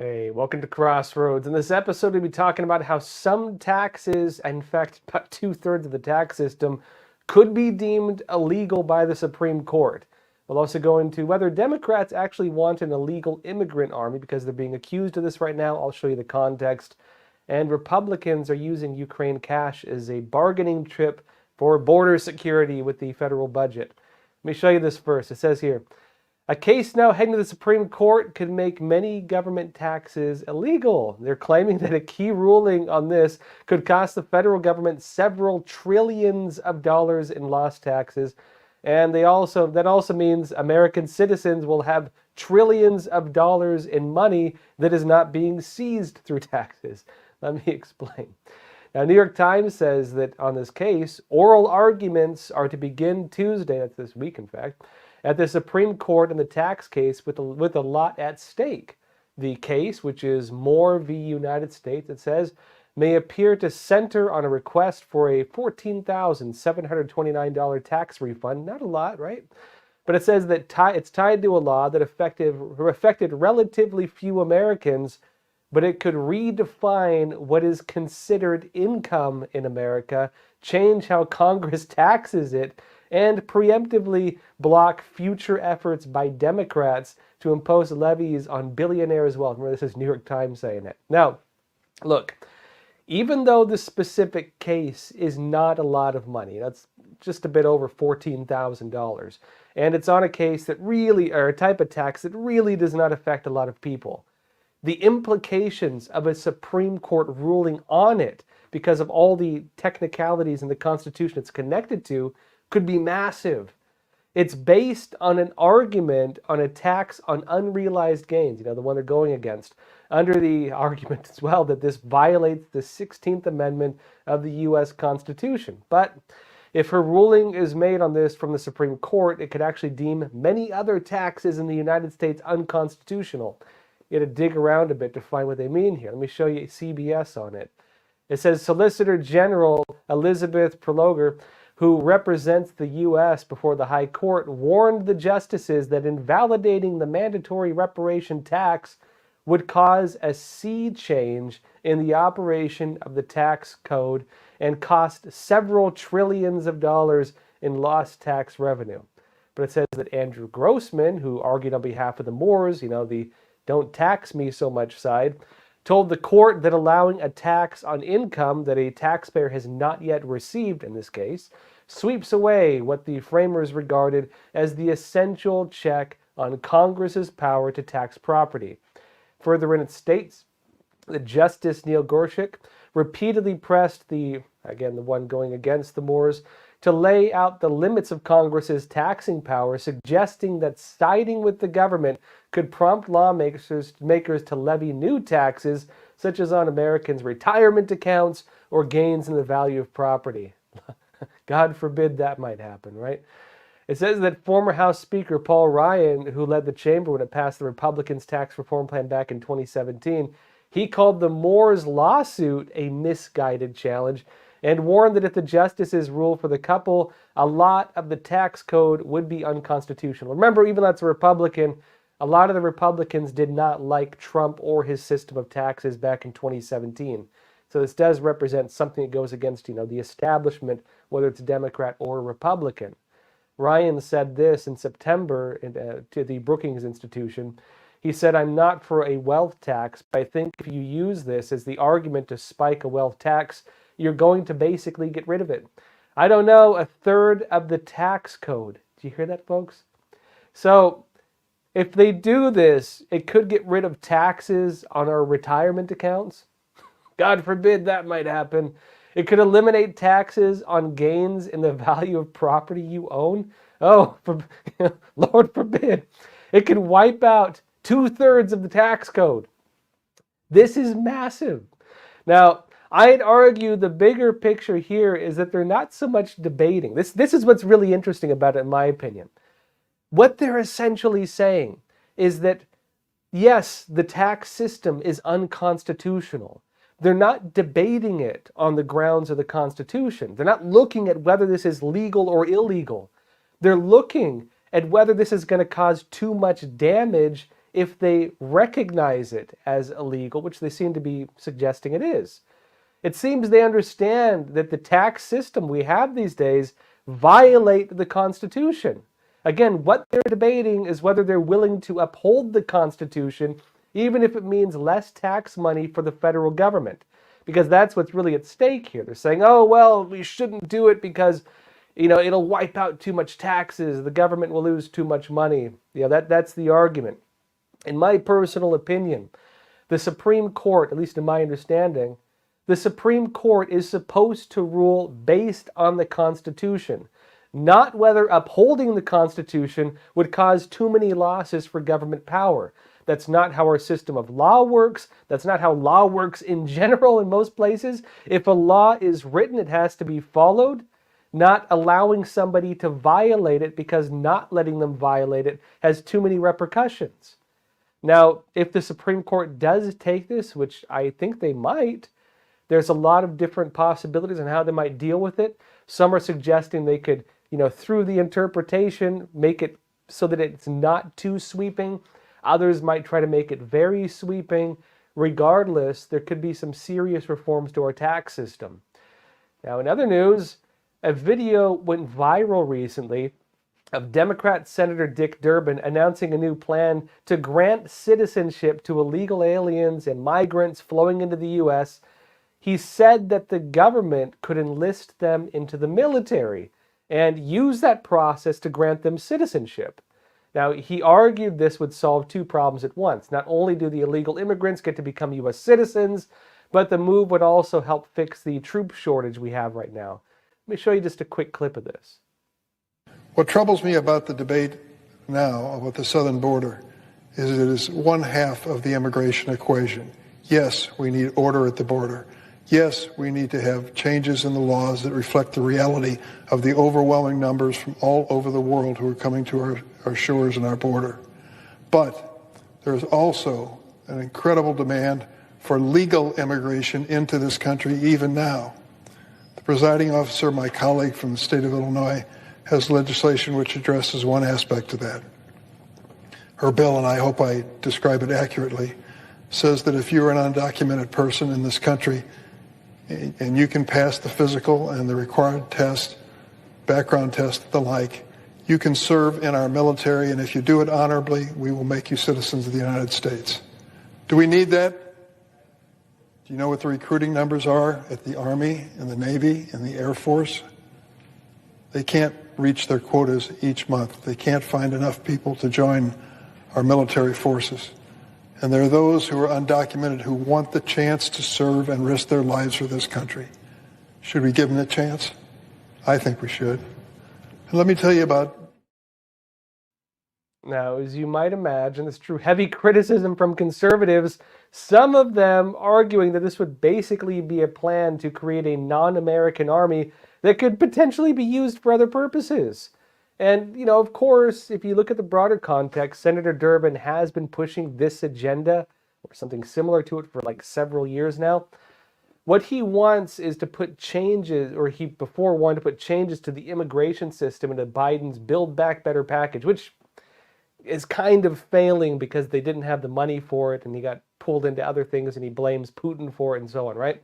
Hey, welcome to Crossroads. In this episode, we'll be talking about how some taxes, in fact, about 2/3 of the tax system, could be deemed illegal by the Supreme Court. We'll also go into whether Democrats actually want an illegal immigrant army because they're being accused of this right now. I'll show you the context. And Republicans are using Ukraine cash as a bargaining chip for border security with the federal budget. Let me show you this first. It says here, a case now heading to the Supreme Court could make many government taxes illegal. They're claiming that a key ruling on this could cost the federal government several trillions of dollars in lost taxes. And that also means American citizens will have trillions of dollars in money that is not being seized through taxes. Let me explain. Now, New York Times says that on this case, oral arguments are to begin Tuesday, that's this week in fact, at the Supreme Court in the tax case with a lot at stake. The case, which is Moore v. United States, it says, may appear to center on a request for a $14,729 tax refund. Not a lot, right? But it says that it's tied to a law that affected relatively few Americans, but it could redefine what is considered income in America, change how Congress taxes it, and preemptively block future efforts by Democrats to impose levies on billionaires' wealth. Remember, this is New York Times saying it. Now, look, even though the specific case is not a lot of money, that's just a bit over $14,000, and it's on a case that really, or a type of tax that really does not affect a lot of people, the implications of a Supreme Court ruling on it, because of all the technicalities in the Constitution it's connected to, could be massive. It's based on an argument on a tax on unrealized gains, the one they're going against, under the argument as well that this violates the 16th Amendment of the U.S. Constitution. But if her ruling is made on this from the Supreme Court, it could actually deem many other taxes in the United States unconstitutional. You got to dig around a bit to find what they mean here. Let me show you CBS on it. It says Solicitor General Elizabeth Prelogar, who represents the U.S. before the High Court, warned the justices that invalidating the mandatory reparation tax would cause a sea change in the operation of the tax code and cost several trillions of dollars in lost tax revenue. But it says that Andrew Grossman, who argued on behalf of the Moores, the don't tax me so much side, told the court that allowing a tax on income that a taxpayer has not yet received, in this case, sweeps away what the framers regarded as the essential check on Congress's power to tax property. Further in it states that Justice Neil Gorsuch repeatedly pressed the one going against the Moores, to lay out the limits of Congress's taxing power, suggesting that siding with the government could prompt lawmakers to levy new taxes, such as on Americans' retirement accounts or gains in the value of property. God forbid that might happen, right? It says that former House Speaker Paul Ryan, who led the chamber when it passed the Republicans' tax reform plan back in 2017, he called the Moores' lawsuit a misguided challenge and warned that if the justices rule for the couple, a lot of the tax code would be unconstitutional. Remember, even though that's a Republican, a lot of the Republicans did not like Trump or his system of taxes back in 2017. So this does represent something that goes against, the establishment, whether it's Democrat or Republican. Ryan said this in September to the Brookings Institution. He said, I'm not for a wealth tax, but I think if you use this as the argument to spike a wealth tax, you're going to basically get rid of it. I don't know, 1/3 of the tax code. Do you hear that, folks? So if they do this, it could get rid of taxes on our retirement accounts. God forbid that might happen. It could eliminate taxes on gains in the value of property you own. Oh, Lord forbid. It could wipe out 2/3 of the tax code. This is massive. Now, I'd argue the bigger picture here is that they're not so much debating. This is what's really interesting about it, in my opinion. What they're essentially saying is that, yes, the tax system is unconstitutional. They're not debating it on the grounds of the Constitution. They're not looking at whether this is legal or illegal. They're looking at whether this is going to cause too much damage if they recognize it as illegal, which they seem to be suggesting it is. It seems they understand that the tax system we have these days violate the Constitution. Again, what they're debating is whether they're willing to uphold the Constitution, even if it means less tax money for the federal government. Because that's what's really at stake here. They're saying, oh, well, we shouldn't do it because, it'll wipe out too much taxes. The government will lose too much money. That's the argument. In my personal opinion, the Supreme Court, at least in my understanding, the Supreme Court is supposed to rule based on the Constitution, not whether upholding the Constitution would cause too many losses for government power. That's not how our system of law works. That's not how law works in general in most places. If a law is written, it has to be followed, not allowing somebody to violate it because not letting them violate it has too many repercussions. Now, if the Supreme Court does take this, which I think they might, there's a lot of different possibilities on how they might deal with it. Some are suggesting they could, through the interpretation, make it so that it's not too sweeping. Others might try to make it very sweeping. Regardless, there could be some serious reforms to our tax system. Now, in other news, a video went viral recently of Democrat Senator Dick Durbin announcing a new plan to grant citizenship to illegal aliens and migrants flowing into the U.S. He said that the government could enlist them into the military and use that process to grant them citizenship. Now, he argued this would solve two problems at once. Not only do the illegal immigrants get to become U.S. citizens, but the move would also help fix the troop shortage we have right now. Let me show you just a quick clip of this. What troubles me about the debate now about the southern border is it is one half of the immigration equation. Yes, we need order at the border. Yes, we need to have changes in the laws that reflect the reality of the overwhelming numbers from all over the world who are coming to our shores and our border. But there is also an incredible demand for legal immigration into this country even now. The presiding officer, my colleague from the state of Illinois, has legislation which addresses one aspect of that. Her bill, and I hope I describe it accurately, says that if you're an undocumented person in this country and you can pass the physical and the required test, background test, the like, you can serve in our military, and if you do it honorably, we will make you citizens of the United States. Do we need that? Do you know what the recruiting numbers are at the Army and the Navy and the Air Force? They can't reach their quotas each month. They can't find enough people to join our military forces. And there are those who are undocumented who want the chance to serve and risk their lives for this country. Should we give them the chance? I think we should. And let me tell you about... Now, as you might imagine, this drew heavy criticism from conservatives, some of them arguing that this would basically be a plan to create a non-American army that could potentially be used for other purposes. And, of course, if you look at the broader context, Senator Durbin has been pushing this agenda, or something similar to it, for like several years now. What he wants is to put changes, or he before wanted to put changes to the immigration system into Biden's Build Back Better package, which is kind of failing because they didn't have the money for it and he got pulled into other things and he blames Putin for it and so on, right?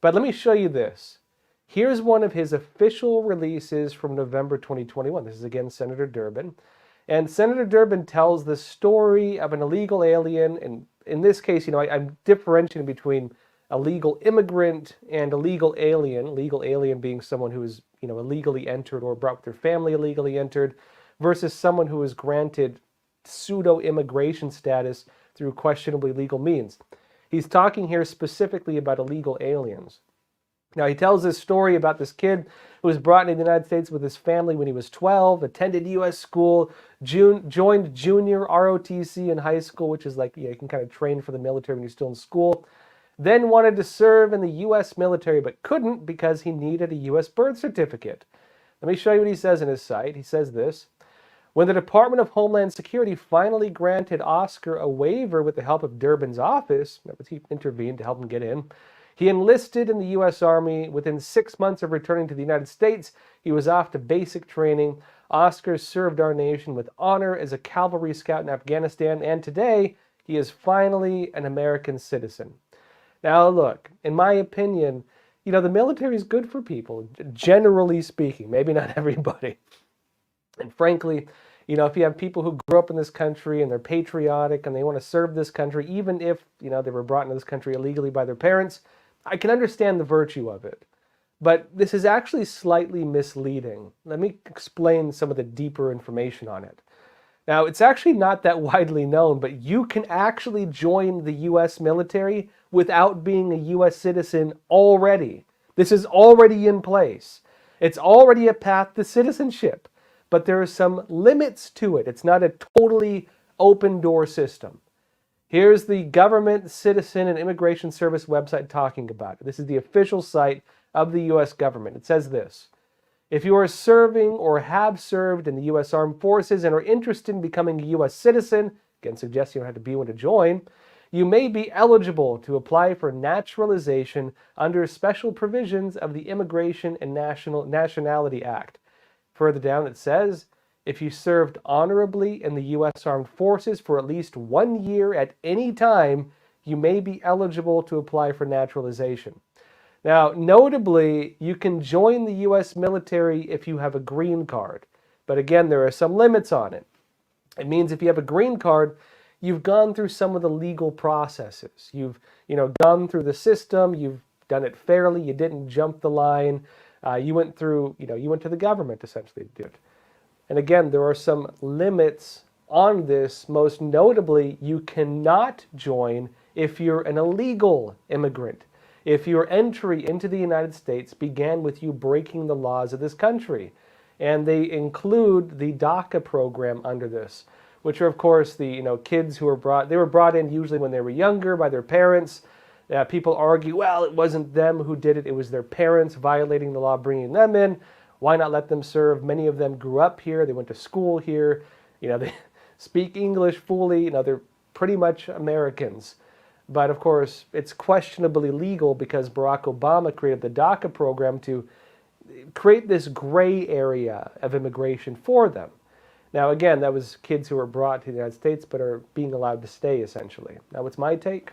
But let me show you this. Here's one of his official releases from November 2021. This is again Senator Durbin. And Senator Durbin tells the story of an illegal alien. And in this case, I'm differentiating between a legal immigrant and a legal alien. Legal alien being someone who is, illegally entered or brought with their family illegally entered, versus someone who is granted pseudo-immigration status through questionably legal means. He's talking here specifically about illegal aliens. Now, he tells this story about this kid who was brought into the United States with his family when he was 12, attended U.S. school, joined junior ROTC in high school, which is like, you can kind of train for the military when you're still in school, then wanted to serve in the U.S. military but couldn't because he needed a U.S. birth certificate. Let me show you what he says in his site. He says this: when the Department of Homeland Security finally granted Oscar a waiver with the help of Durbin's office, remember, he intervened to help him get in, he enlisted in the U.S. Army. Within 6 months of returning to the United States, he was off to basic training. Oscar served our nation with honor as a cavalry scout in Afghanistan, and today he is finally an American citizen. Now, look, in my opinion, the military is good for people, generally speaking, maybe not everybody. And frankly, if you have people who grew up in this country and they're patriotic and they want to serve this country, even if, they were brought into this country illegally by their parents, I can understand the virtue of it. But this is actually slightly misleading. Let me explain some of the deeper information on it. Now, it's actually not that widely known, but you can actually join the U.S. military without being a U.S. citizen already. This is already in place. It's already a path to citizenship, but there are some limits to it. It's not a totally open door system. Here's the Government, Citizen, and Immigration Service website talking about it. This is the official site of the U.S. government. It says this: if you are serving or have served in the U.S. Armed Forces and are interested in becoming a U.S. citizen, again, suggesting you don't have to be one to join, you may be eligible to apply for naturalization under special provisions of the Immigration and Nationality Act. Further down it says, if you served honorably in the U.S. Armed Forces for at least 1 year at any time, you may be eligible to apply for naturalization. Now, notably, you can join the U.S. military if you have a green card. But again, there are some limits on it. It means if you have a green card, you've gone through some of the legal processes. You've, gone through the system. You've done it fairly. You didn't jump the line. You went through, you went to the government essentially to do it. And again, there are some limits on this. Most notably, you cannot join if you're an illegal immigrant. If your entry into the United States began with you breaking the laws of this country. And they include the DACA program under this, which are, of course, the kids who were brought in usually when they were younger by their parents. People argue, well, it wasn't them who did it. It was their parents violating the law, bringing them in. Why not let them serve? Many of them grew up here. They went to school here. They speak English fully. They're pretty much Americans. But of course, it's questionably legal because Barack Obama created the DACA program to create this gray area of immigration for them. Now, again, that was kids who were brought to the United States but are being allowed to stay, essentially. Now, what's my take?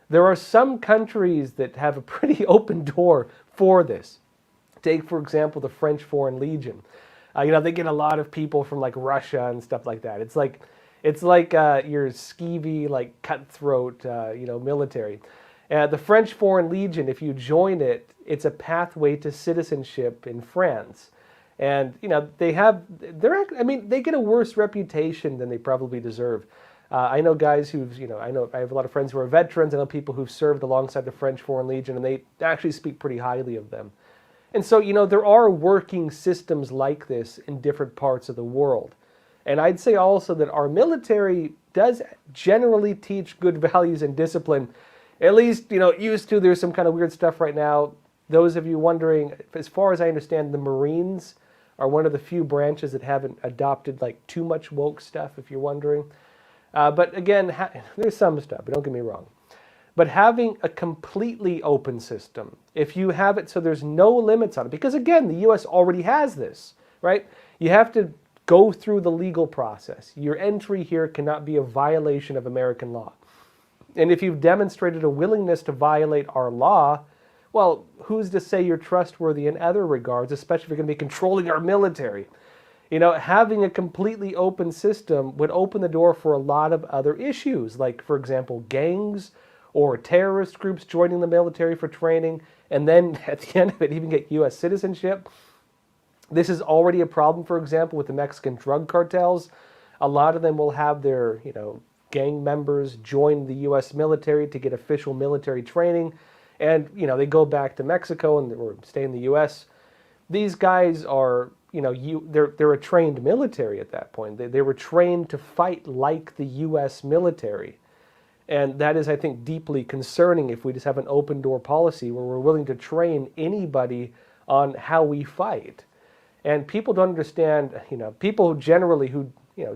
There are some countries that have a pretty open door for this. Take, for example, the French Foreign Legion. They get a lot of people from like Russia and stuff like that. It's like your skeevy, like cutthroat, military. The French Foreign Legion, if you join it, it's a pathway to citizenship in France. And, they get a worse reputation than they probably deserve. I know guys I have a lot of friends who are veterans. I know people who've served alongside the French Foreign Legion, and they actually speak pretty highly of them. And so, there are working systems like this in different parts of the world. And I'd say also that our military does generally teach good values and discipline. At least, it used to. There's some kind of weird stuff right now. Those of you wondering, as far as I understand, the Marines are one of the few branches that haven't adopted like too much woke stuff, if you're wondering. But again, there's some stuff, but don't get me wrong. But having a completely open system, if you have it so there's no limits on it, because again, the U.S. already has this, right? You have to go through the legal process. Your entry here cannot be a violation of American law. And if you've demonstrated a willingness to violate our law, well, who's to say you're trustworthy in other regards, especially if you're going to be controlling our military? Having a completely open system would open the door for a lot of other issues, like, for example, gangs or terrorist groups joining the military for training, and then at the end of it, even get U.S. citizenship. This is already a problem, for example, with the Mexican drug cartels. A lot of them will have their, gang members join the U.S. military to get official military training. And, they go back to Mexico or stay in the U.S. These guys are, they're a trained military at that point. They were trained to fight like the U.S. military. And that is, I think, deeply concerning if we just have an open door policy where we're willing to train anybody on how we fight. And people don't understand, people generally who,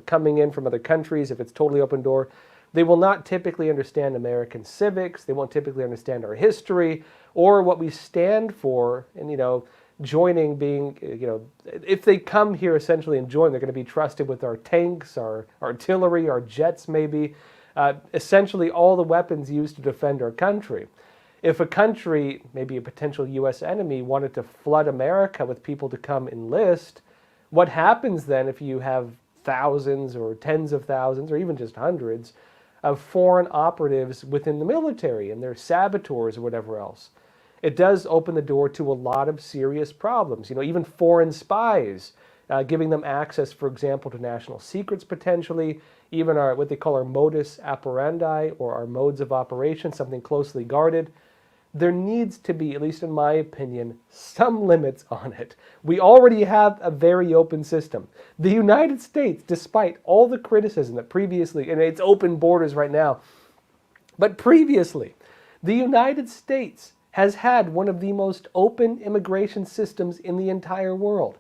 coming in from other countries, if it's totally open door, they will not typically understand American civics. They won't typically understand our history or what we stand for. And, joining being, if they come here essentially and join, they're going to be trusted with our tanks, our artillery, our jets maybe, essentially all the weapons used to defend our country. If a country, maybe a potential U.S. enemy, wanted to flood America with people to come enlist, what happens then if you have thousands or tens of thousands or even just hundreds of foreign operatives within the military and they're saboteurs or whatever else? It does open the door to a lot of serious problems. Even foreign spies, giving them access, for example, to national secrets potentially, even what they call our modus operandi or our modes of operation, something closely guarded. There needs to be, at least in my opinion, some limits on it. We already have a very open system. The United States, despite all the criticism that previously, and it's open borders right now, but previously, the United States has had one of the most open immigration systems in the entire world.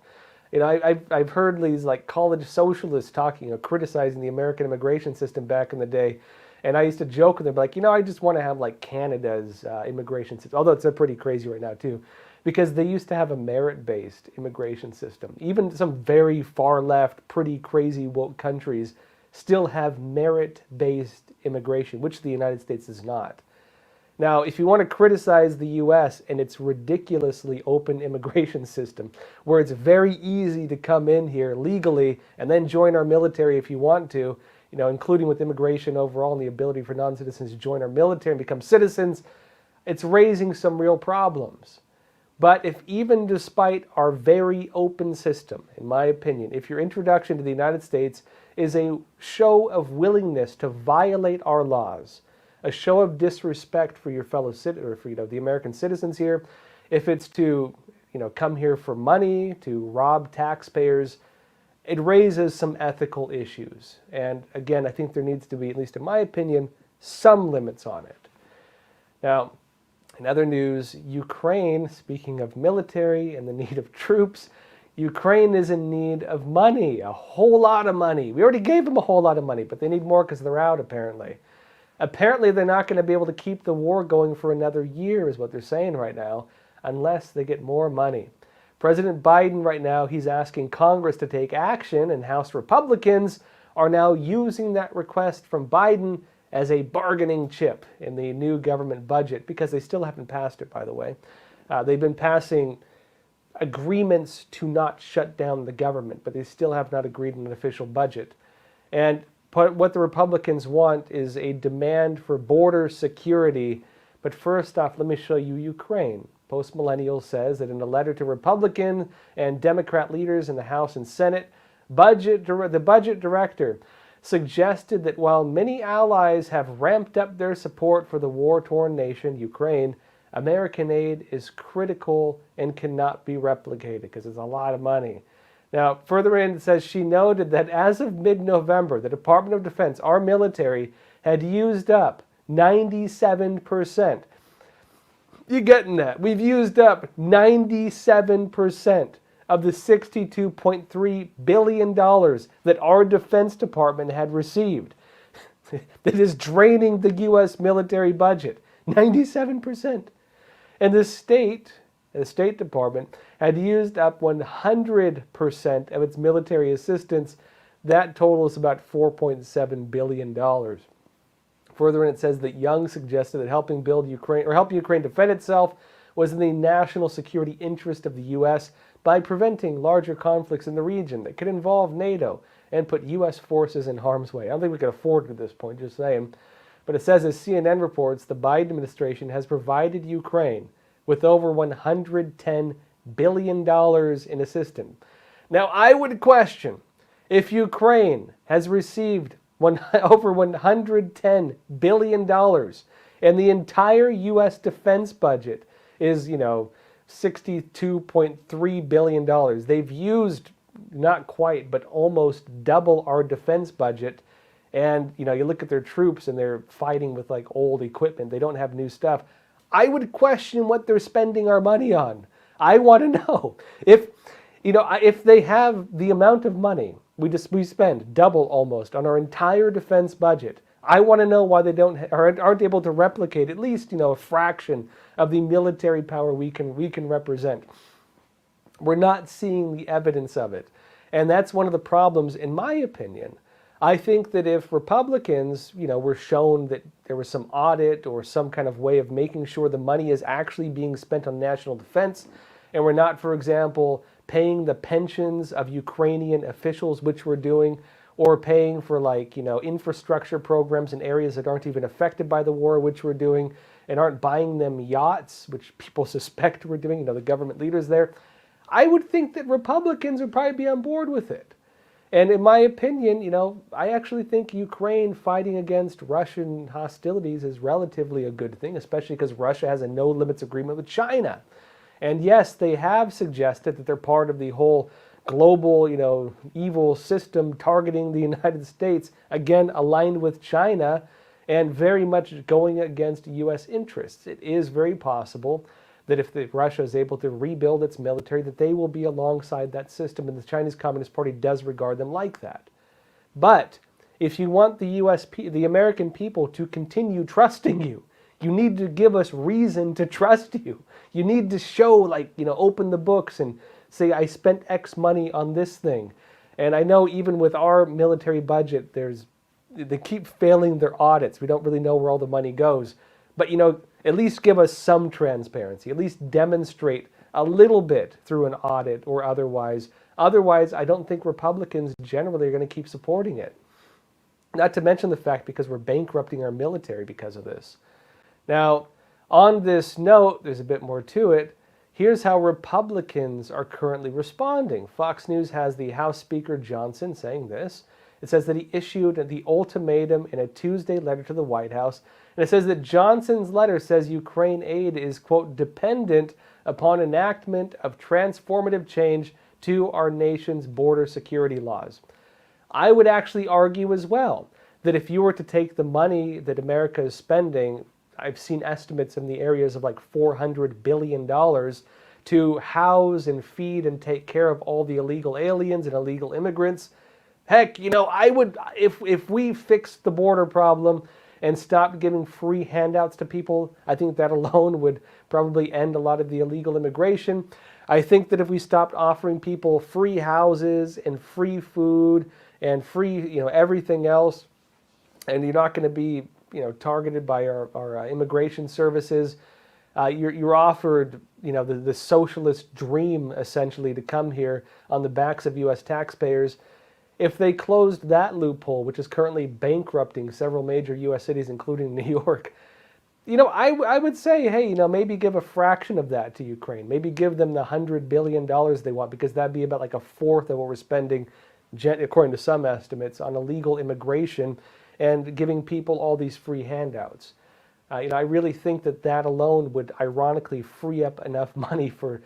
I've heard these like college socialists talking or criticizing the American immigration system back in the day. And I used to joke with them, like, I just want to have like Canada's immigration system, although it's pretty crazy right now too, because they used to have a merit-based immigration system. Even some very far left, pretty crazy woke countries still have merit-based immigration, which the United States is not. Now, if you want to criticize the U.S. and its ridiculously open immigration system, where it's very easy to come in here legally and then join our military if you want to, including with immigration overall and the ability for non-citizens to join our military and become citizens, it's raising some real problems. But if even despite our very open system, in my opinion, if your introduction to the United States is a show of willingness to violate our laws, a show of disrespect for your fellow citizens, or for the American citizens here, if it's to come here for money, to rob taxpayers, it raises some ethical issues. And again, I think there needs to be, at least in my opinion, some limits on it. Now, in other news, Ukraine, speaking of military and the need of troops, Ukraine is in need of money, a whole lot of money. We already gave them a whole lot of money, but they need more because they're out apparently. Apparently, they're not going to be able to keep the war going for another year, is what they're saying right now, unless they get more money. President Biden right now, he's asking Congress to take action, and House Republicans are now using that request from Biden as a bargaining chip in the new government budget, because they still haven't passed it, by the way. They've been passing agreements to not shut down the government, but they still have not agreed on an official budget. And what the Republicans want is a demand for border security. But first off, let me show you Ukraine. Postmillennial says that in a letter to Republican and Democrat leaders in the House and Senate, the budget director suggested that while many allies have ramped up their support for the war-torn nation, Ukraine, American aid is critical and cannot be replicated because it's a lot of money. Now, further in, it says she noted that as of mid-November, the Department of Defense, our military, had used up 97%. You getting that? We've used up 97% of the $62.3 billion that our Defense Department had received. That is draining the U.S. military budget. 97%. And the State Department had used up 100% of its military assistance. That total is about $4.7 billion. Further in, it says that Young suggested that help Ukraine defend itself was in the national security interest of the U.S. by preventing larger conflicts in the region that could involve NATO and put U.S. forces in harm's way. I don't think we can afford it at this point, just saying. But it says, as CNN reports, the Biden administration has provided Ukraine with over $110 billion in assistance. Now, I would question if Ukraine has received over $110 billion and the entire U.S. defense budget is, $62.3 billion. They've used not quite, but almost double our defense budget. And, you look at their troops and they're fighting with like old equipment. They don't have new stuff. I would question what they're spending our money on. I want to know if they have the amount of money we spend double almost on our entire defense budget. I want to know why they aren't able to replicate at least a fraction of the military power we can represent. We're not seeing the evidence of it. And that's one of the problems, in my opinion. I think that if Republicans, were shown that there was some audit or some kind of way of making sure the money is actually being spent on national defense, and we're not, for example, paying the pensions of Ukrainian officials, which we're doing, or paying for infrastructure programs in areas that aren't even affected by the war, which we're doing, and aren't buying them yachts, which people suspect we're doing, the government leaders there, I would think that Republicans would probably be on board with it. And in my opinion, I actually think Ukraine fighting against Russian hostilities is relatively a good thing, especially because Russia has a no-limits agreement with China. And yes, they have suggested that they're part of the whole global, evil system targeting the United States, again, aligned with China and very much going against U.S. interests. It is very possible that if Russia is able to rebuild its military, that they will be alongside that system, and the Chinese Communist Party does regard them like that. But if you want the American people to continue trusting you, you need to give us reason to trust you. You need to show, open the books and say, I spent X money on this thing. And I know even with our military budget, they keep failing their audits. We don't really know where all the money goes. But, at least give us some transparency. At least demonstrate a little bit through an audit or otherwise. Otherwise, I don't think Republicans generally are going to keep supporting it. Not to mention the fact because we're bankrupting our military because of this. Now, on this note, there's a bit more to it. Here's how Republicans are currently responding. Fox News has the House Speaker Johnson saying this. It says that he issued the ultimatum in a Tuesday letter to the White House. And it says that Johnson's letter says Ukraine aid is, quote, dependent upon enactment of transformative change to our nation's border security laws. I would actually argue as well that if you were to take the money that America is spending, I've seen estimates in the areas of $400 billion to house and feed and take care of all the illegal aliens and illegal immigrants. Heck, I would, if we fixed the border problem and stopped giving free handouts to people, I think that alone would probably end a lot of the illegal immigration. I think that if we stopped offering people free houses and free food and free, everything else, and you're not going to be, targeted by our immigration services, you're offered, the socialist dream essentially to come here on the backs of U.S. taxpayers. If they closed that loophole, which is currently bankrupting several major U.S. cities, including New York, I would say, hey, maybe give a fraction of that to Ukraine. Maybe give them the $100 billion they want, because that'd be about a fourth of what we're spending, according to some estimates, on illegal immigration and giving people all these free handouts. I really think that alone would ironically free up enough money for,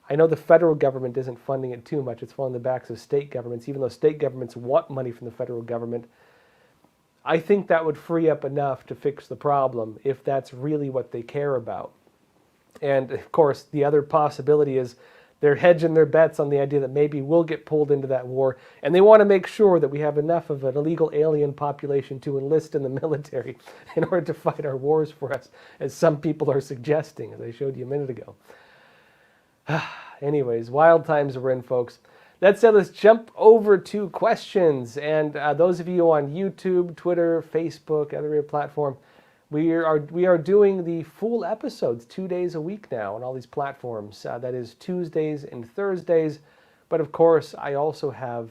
I know the federal government isn't funding it too much. It's falling the backs of state governments, even though state governments want money from the federal government. I think that would free up enough to fix the problem if that's really what they care about. And of course, the other possibility is they're hedging their bets on the idea that maybe we'll get pulled into that war, and they want to make sure that we have enough of an illegal alien population to enlist in the military in order to fight our wars for us, as some people are suggesting, as I showed you a minute ago. Anyways, wild times we're in, folks. That said, let's jump over to questions. And those of you on YouTube, Twitter, Facebook, other platform, we are doing the full episodes 2 days a week now on all these platforms. That is Tuesdays and Thursdays. But of course, I also have,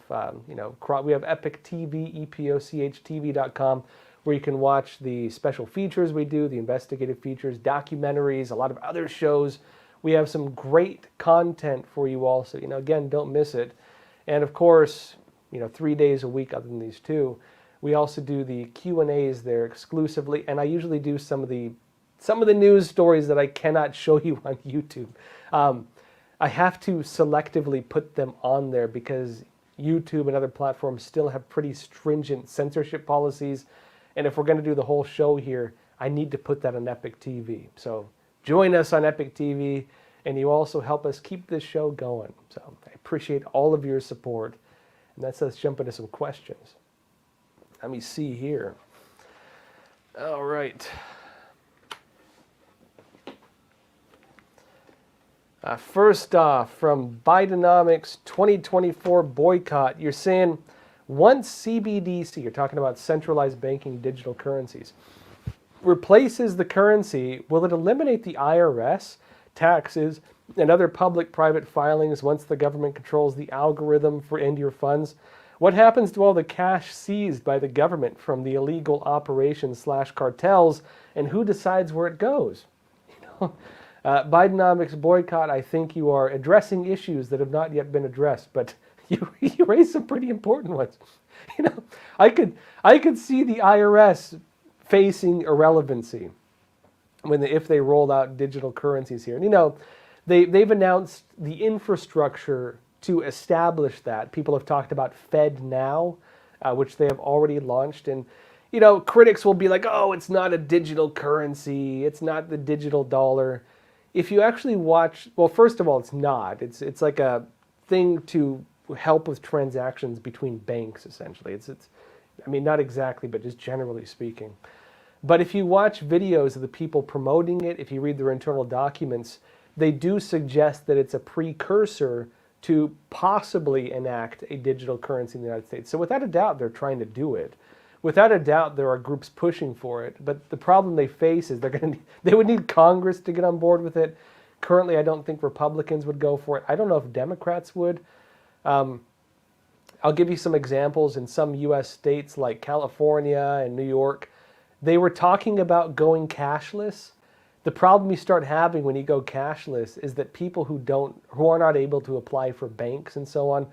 we have Epoch TV, EpochTV.com, where you can watch the special features we do, the investigative features, documentaries, a lot of other shows. We have some great content for you all, so, again, don't miss it. And of course, 3 days a week other than these two. We also do the Q&As there exclusively, and I usually do some of the news stories that I cannot show you on YouTube. I have to selectively put them on there because YouTube and other platforms still have pretty stringent censorship policies. And if we're going to do the whole show here, I need to put that on Epoch TV. So join us on Epoch TV, and you also help us keep this show going. So I appreciate all of your support. And let's jump into some questions. Let me see here. All right. First off, from Bidenomics 2024 boycott, you're saying once CBDC, you're talking about centralized banking digital currencies, replaces the currency, will it eliminate the IRS, taxes, and other public-private filings once the government controls the algorithm for end-year funds? What happens to all the cash seized by the government from the illegal operations/cartels, and who decides where it goes? Bidenomics boycott, I think you are addressing issues that have not yet been addressed, but you raised some pretty important ones. I could see the IRS facing irrelevancy if they rolled out digital currencies here. And they've announced the infrastructure to establish that. People have talked about Fed Now, which they have already launched. And critics will be like, oh, it's not a digital currency, it's not the digital dollar. If you actually watch, well, first of all, it's not. It's like a thing to help with transactions between banks, essentially. It's I mean, not exactly, but just generally speaking. But if you watch videos of the people promoting it, if you read their internal documents, they do suggest that it's a precursor to possibly enact a digital currency in the United States. So without a doubt, they're trying to do it. Without a doubt, there are groups pushing for it. But the problem they face is they would need Congress to get on board with it. Currently, I don't think Republicans would go for it. I don't know if Democrats would. I'll give you some examples. In some U.S. states like California and New York, they were talking about going cashless. The problem you start having when you go cashless is that people who are not able to apply for banks and so on,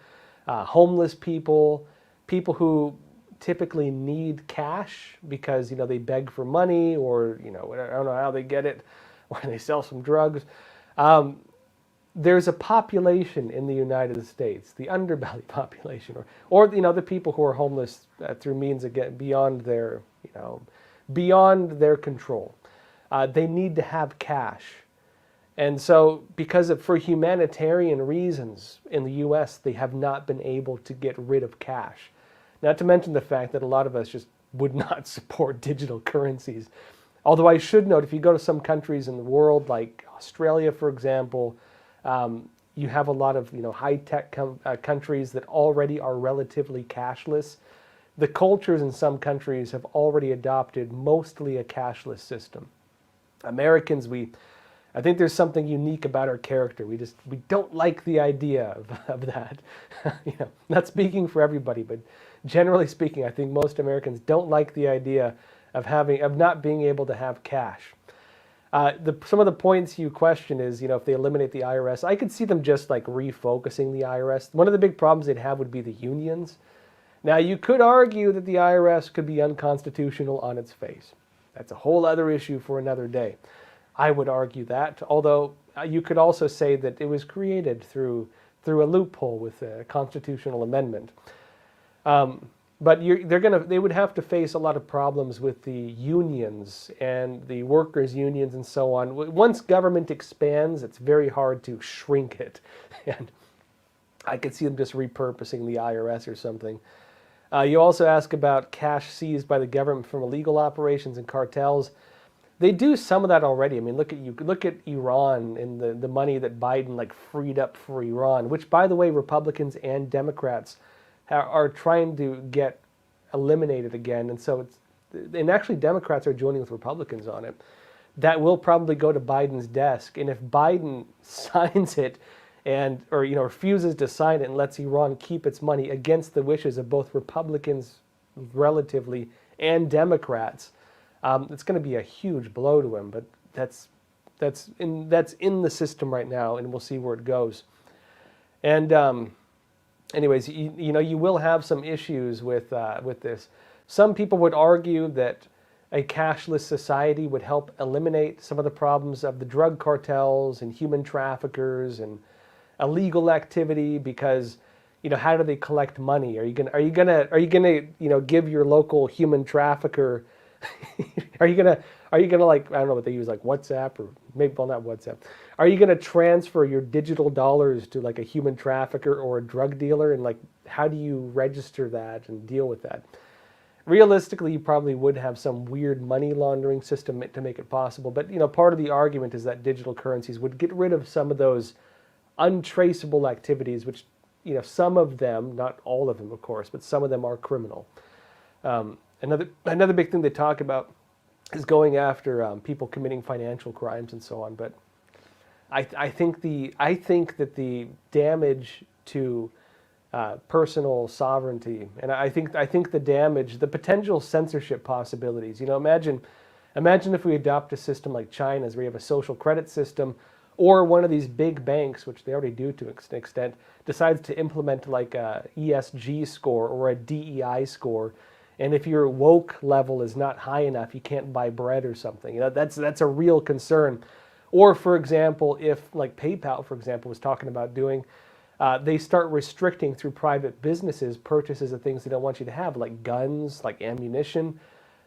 homeless people who typically need cash because they beg for money, or I don't know how they get it, or they sell some drugs. There's a population in the United States, the underbelly population, or the people who are homeless through means beyond their control. They need to have cash. And so for humanitarian reasons in the U.S., they have not been able to get rid of cash. Not to mention the fact that a lot of us just would not support digital currencies. Although I should note, if you go to some countries in the world, like Australia, for example, you have a lot of high-tech countries that already are relatively cashless. The cultures in some countries have already adopted mostly a cashless system. Americans, I think there's something unique about our character. We don't like the idea of that. Not speaking for everybody, but generally speaking, I think most Americans don't like the idea of not being able to have cash. Some of the points you question is, if they eliminate the IRS, I could see them just like refocusing the IRS. One of the big problems they'd have would be the unions. Now, you could argue that the IRS could be unconstitutional on its face. That's a whole other issue for another day. I would argue that, although you could also say that it was created through a loophole with a constitutional amendment. But they would have to face a lot of problems with the unions and the workers' unions and so on. Once government expands, it's very hard to shrink it. And I could see them just repurposing the IRS or something. You also ask about cash seized by the government from illegal operations and cartels. They do some of that already. I mean, look at Iran and the money that Biden freed up for Iran, which, by the way, Republicans and Democrats are trying to get eliminated again. And actually Democrats are joining with Republicans on it. That will probably go to Biden's desk. And if Biden signs it or refuses to sign it and lets Iran keep its money against the wishes of both Republicans relatively and Democrats, it's going to be a huge blow to him. But that's in the system right now, and we'll see where it goes. And anyways, you will have some issues with this. Some people would argue that a cashless society would help eliminate some of the problems of the drug cartels and human traffickers and illegal activity, because how do they collect money? Are you gonna give your local human trafficker are you gonna I don't know what they use, like WhatsApp, or maybe, well, not WhatsApp. Are you gonna transfer your digital dollars to a human trafficker or a drug dealer, and how do you register that and deal with that? realistically, you probably would have some weird money laundering system to make it possible. But part of the argument is that digital currencies would get rid of some of those untraceable activities, which some of them, not all of them, of course, but some of them are criminal. Another big thing they talk about is going after people committing financial crimes and so on. But I think that the damage to personal sovereignty, and I think the damage, the potential censorship possibilities. Imagine if we adopt a system like China's, where you have a social credit system, or one of these big banks, which they already do to an extent, decides to implement like a ESG score or a DEI score, and if your woke level is not high enough, you can't buy bread or something. That's a real concern. Or, for example, if like PayPal, for example, was talking about doing, they start restricting through private businesses purchases of things they don't want you to have, like guns, like ammunition.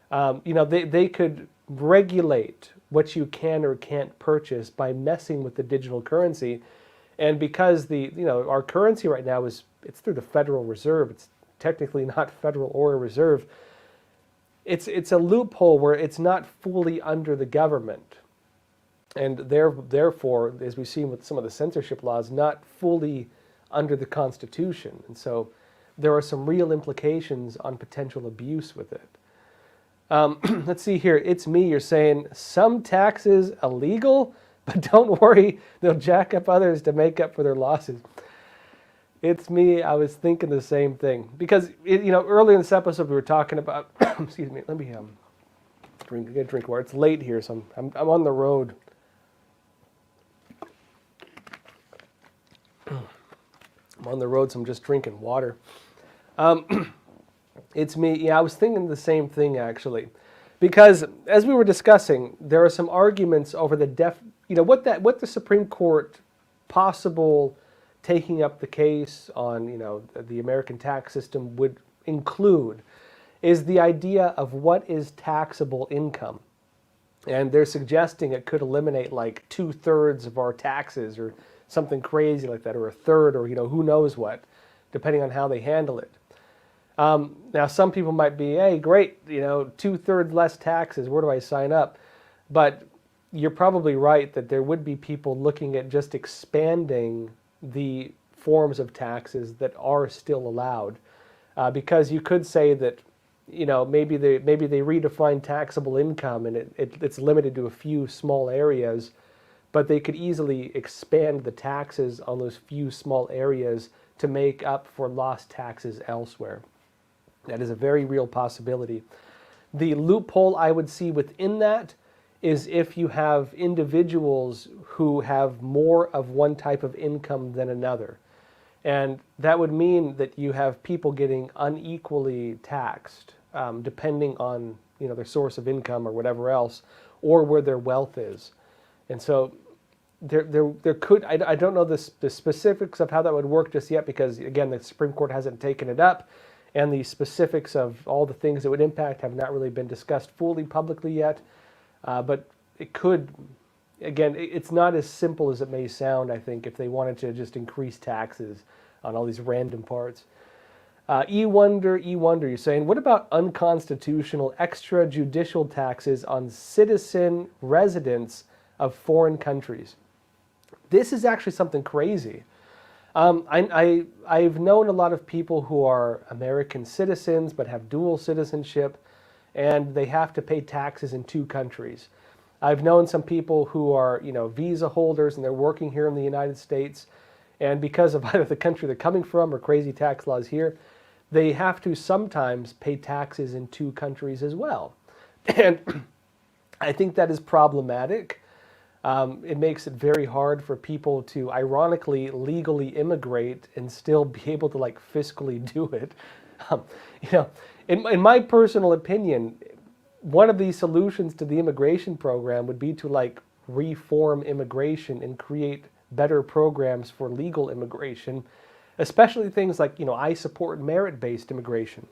They could regulate what you can or can't purchase by messing with the digital currency. And because our currency right now it's through the Federal Reserve, it's technically not federal or a reserve. It's a loophole where it's not fully under the government, and therefore, as we've seen with some of the censorship laws, not fully under the Constitution. And so there are some real implications on potential abuse with it. Let's see here. It's me. You're saying some taxes illegal, but don't worry, they'll jack up others to make up for their losses. It's me. I was thinking the same thing because earlier in this episode we were talking about. Excuse me. Let me get a drink water. It's late here, so I'm on the road. I'm on the road, so I'm just drinking water. It's me. Yeah, I was thinking the same thing, actually. Because as we were discussing, there are some arguments over what the Supreme Court possible taking up the case on, the American tax system would include is the idea of what is taxable income. And they're suggesting it could eliminate like 2/3 of our taxes or something crazy like that, or a third, or who knows what, depending on how they handle it. Now, some people might be, hey, great, 2/3 less taxes, where do I sign up? But you're probably right that there would be people looking at just expanding the forms of taxes that are still allowed, because you could say that, maybe they redefine taxable income and it's limited to a few small areas, but they could easily expand the taxes on those few small areas to make up for lost taxes elsewhere. That is a very real possibility. The loophole I would see within that is if you have individuals who have more of one type of income than another. And that would mean that you have people getting unequally taxed, depending on their source of income or whatever else, or where their wealth is. And so there could, I don't know the specifics of how that would work just yet, because again, the Supreme Court hasn't taken it up, and the specifics of all the things it would impact have not really been discussed fully publicly yet. But it could, again, it's not as simple as it may sound, I think, if they wanted to just increase taxes on all these random parts. E-Wonder, you're saying, what about unconstitutional extrajudicial taxes on citizen residents of foreign countries? This is actually something crazy. I've known a lot of people who are American citizens but have dual citizenship, and they have to pay taxes in 2 countries. I've known some people who are, visa holders and they're working here in the United States, and because of either the country they're coming from or crazy tax laws here, they have to sometimes pay taxes in 2 countries as well. And I think that is problematic. It makes it very hard for people to, ironically, legally immigrate and still be able to fiscally do it. In my personal opinion, one of the solutions to the immigration program would be to reform immigration and create better programs for legal immigration, especially things like, I support merit-based immigration.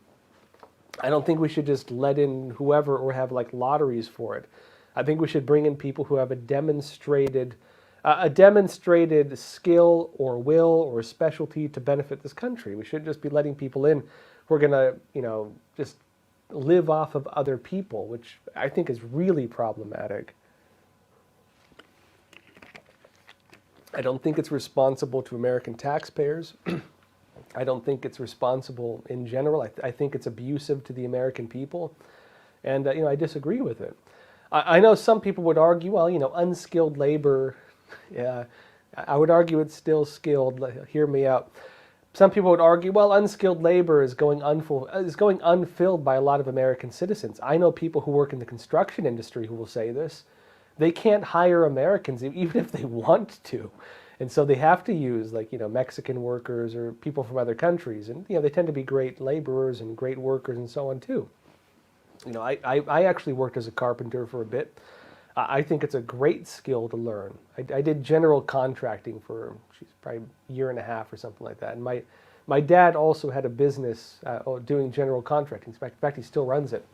I don't think we should just let in whoever or have lotteries for it. I think we should bring in people who have a demonstrated skill or will or specialty to benefit this country. We shouldn't just be letting people in who are going to, just live off of other people, which I think is really problematic. I don't think it's responsible to American taxpayers. I don't think it's responsible in general. I think it's abusive to the American people. And, I disagree with it. I know some people would argue, well, unskilled labor, yeah, I would argue it's still skilled. Hear me out. Some people would argue, well, unskilled labor is going unfilled by a lot of American citizens. I know people who work in the construction industry who will say this. They can't hire Americans even if they want to. And so they have to use Mexican workers or people from other countries. And, they tend to be great laborers and great workers and so on too. I actually worked as a carpenter for a bit. I think it's a great skill to learn. I did general contracting for probably a year and a half or something like that. And my dad also had a business doing general contracting. In fact, he still runs it.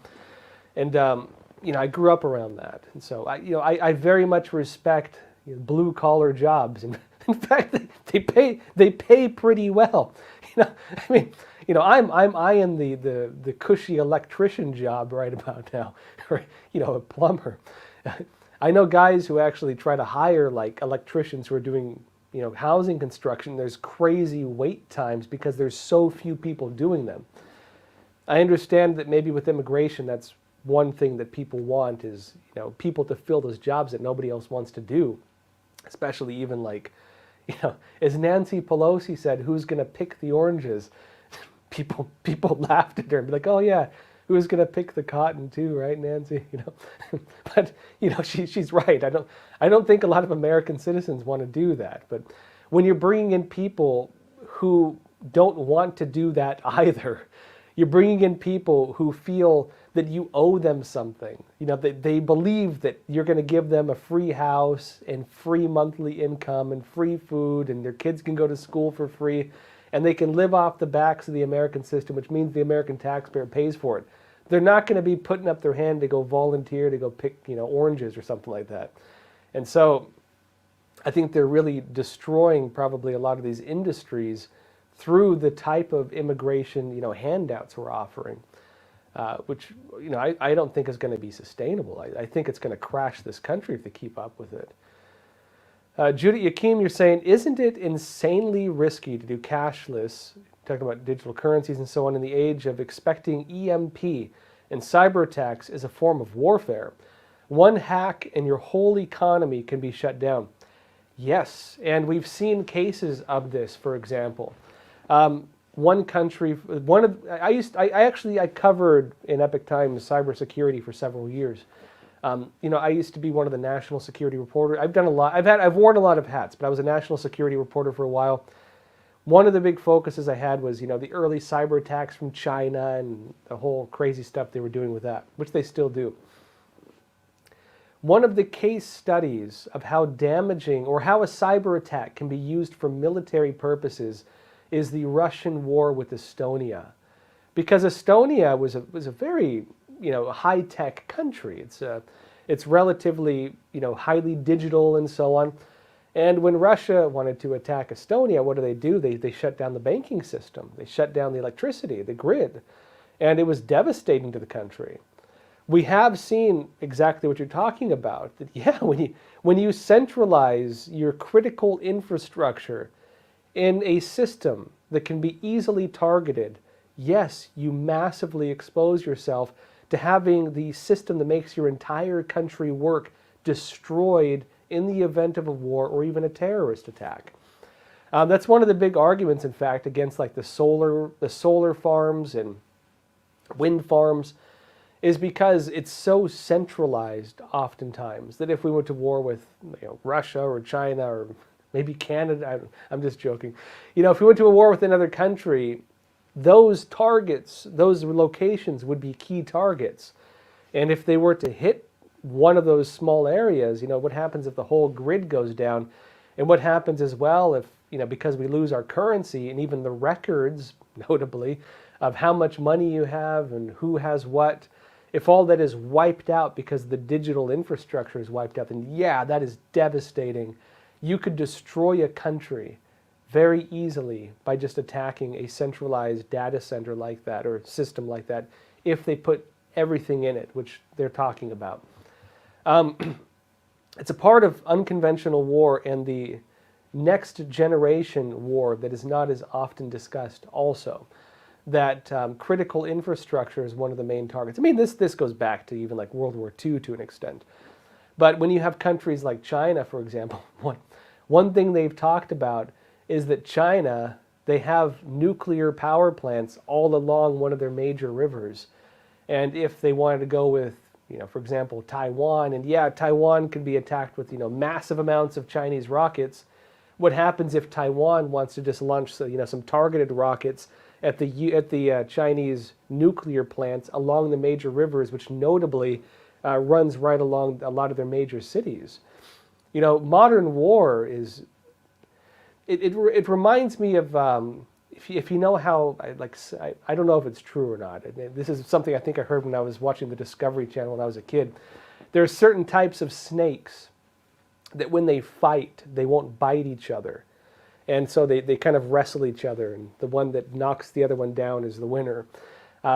And, I grew up around that. And so, I very much respect blue-collar jobs. And in fact, they pay pretty well. I'm eyeing the cushy electrician job right about now, or a plumber. I know guys who actually try to hire electricians who are doing housing construction. There's crazy wait times because there's so few people doing them. I understand that maybe with immigration, that's one thing that people want is people to fill those jobs that nobody else wants to do, especially even as Nancy Pelosi said, who's going to pick the oranges? People laughed at her and be like, oh yeah, who's going to pick the cotton too, right, Nancy? But she's right. I don't think a lot of American citizens want to do that. But when you're bringing in people who don't want to do that either, you're bringing in people who feel that you owe them something. They believe that you're going to give them a free house and free monthly income and free food, and their kids can go to school for free, and they can live off the backs of the American system, which means the American taxpayer pays for it. They're not going to be putting up their hand to go volunteer to go pick, oranges or something like that. And so I think they're really destroying probably a lot of these industries through the type of immigration, handouts we're offering, which, I don't think is going to be sustainable. I think it's going to crash this country if they keep up with it. Judith Yakim, you're saying, isn't it insanely risky to do cashless, talking about digital currencies and so on, in the age of expecting EMP and cyber attacks is a form of warfare? One hack and your whole economy can be shut down. Yes, and we've seen cases of this, for example. One country, I covered in Epoch Times cybersecurity for several years. I used to be one of the national security reporters. I've done a lot. I've worn a lot of hats, but I was a national security reporter for a while. One of the big focuses I had was, the early cyber attacks from China and the whole crazy stuff they were doing with that, which they still do. One of the case studies of how damaging or how a cyber attack can be used for military purposes is the Russian war with Estonia. Because Estonia was a very, high-tech country. It's relatively, highly digital and so on. And when Russia wanted to attack Estonia, what do? They shut down the banking system. They shut down the electricity, the grid. And it was devastating to the country. We have seen exactly what you're talking about. That, yeah, when you centralize your critical infrastructure in a system that can be easily targeted, yes, you massively expose yourself to having the system that makes your entire country work destroyed in the event of a war or even a terrorist attack. That's one of the big arguments, in fact, against the solar farms and wind farms, is because it's so centralized oftentimes that if we went to war with Russia or China or maybe Canada, I'm just joking, if we went to a war with another country, those targets, those locations would be key targets. And if they were to hit one of those small areas, what happens if the whole grid goes down? And what happens as well if, because we lose our currency and even the records, notably, of how much money you have and who has what, if all that is wiped out because the digital infrastructure is wiped out, then yeah, that is devastating. You could destroy a country very easily by just attacking a centralized data center like that or system like that if they put everything in it, which they're talking about. It's a part of unconventional war and the next generation war that is not as often discussed also. That critical infrastructure is one of the main targets. I mean, this goes back to even like World War II to an extent. But when you have countries like China, for example, one thing they've talked about is that China, they have nuclear power plants all along one of their major rivers. And if they wanted to go with, for example, Taiwan, and yeah, Taiwan could be attacked with, massive amounts of Chinese rockets. What happens if Taiwan wants to just launch, some targeted rockets at the Chinese nuclear plants along the major rivers, which notably runs right along a lot of their major cities? Modern war is, it reminds me of, if you know how, I don't know if it's true or not. This is something I think I heard when I was watching the Discovery Channel when I was a kid. There are certain types of snakes that when they fight, they won't bite each other. And so they kind of wrestle each other, and the one that knocks the other one down is the winner.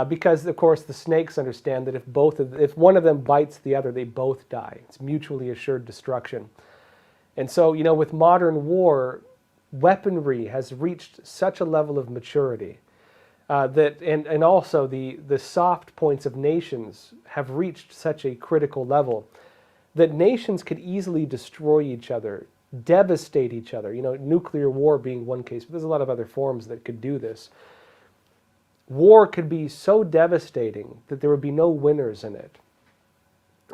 Because, of course, the snakes understand that if one of them bites the other, they both die. It's mutually assured destruction. And so, with modern war, weaponry has reached such a level of maturity and also the soft points of nations have reached such a critical level that nations could easily destroy each other, devastate each other. Nuclear war being one case, but there's a lot of other forms that could do this. War could be so devastating that there would be no winners in it.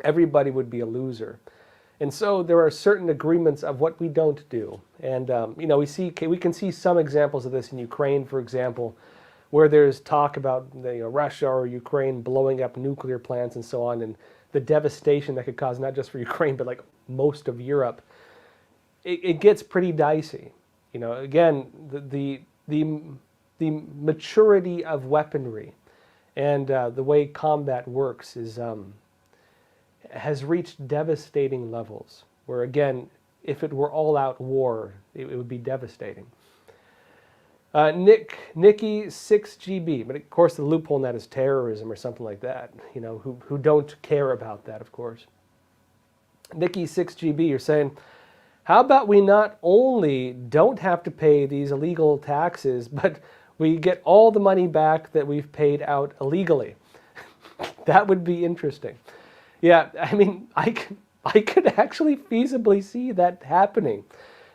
Everybody would be a loser. And so there are certain agreements of what we don't do. And, we can see some examples of this in Ukraine, for example, where there's talk about Russia or Ukraine blowing up nuclear plants and so on, and the devastation that could cause not just for Ukraine, but like most of Europe. It gets pretty dicey. Again, the maturity of weaponry and the way combat works has reached devastating levels where, again, if it were all-out war, it would be devastating. Nikki 6GB, but of course the loophole in that is terrorism or something like that, who don't care about that, of course. Nikki 6GB, you're saying, how about we not only don't have to pay these illegal taxes, but we get all the money back that we've paid out illegally? That would be interesting. Yeah, I mean, I could actually feasibly see that happening.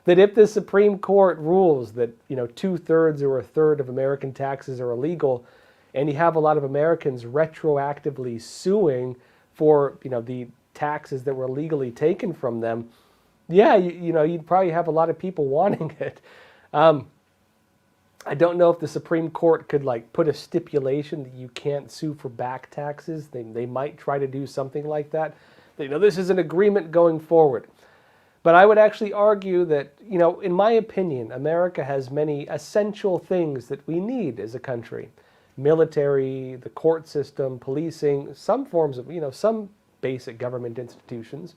That if the Supreme Court rules that, 2/3 or 1/3 of American taxes are illegal, and you have a lot of Americans retroactively suing for, the taxes that were legally taken from them, yeah, you'd probably have a lot of people wanting it. I don't know if the Supreme Court could put a stipulation that you can't sue for back taxes. They might try to do something like that. This is an agreement going forward. But I would actually argue that, in my opinion, America has many essential things that we need as a country. Military, the court system, policing, some forms of, some basic government institutions.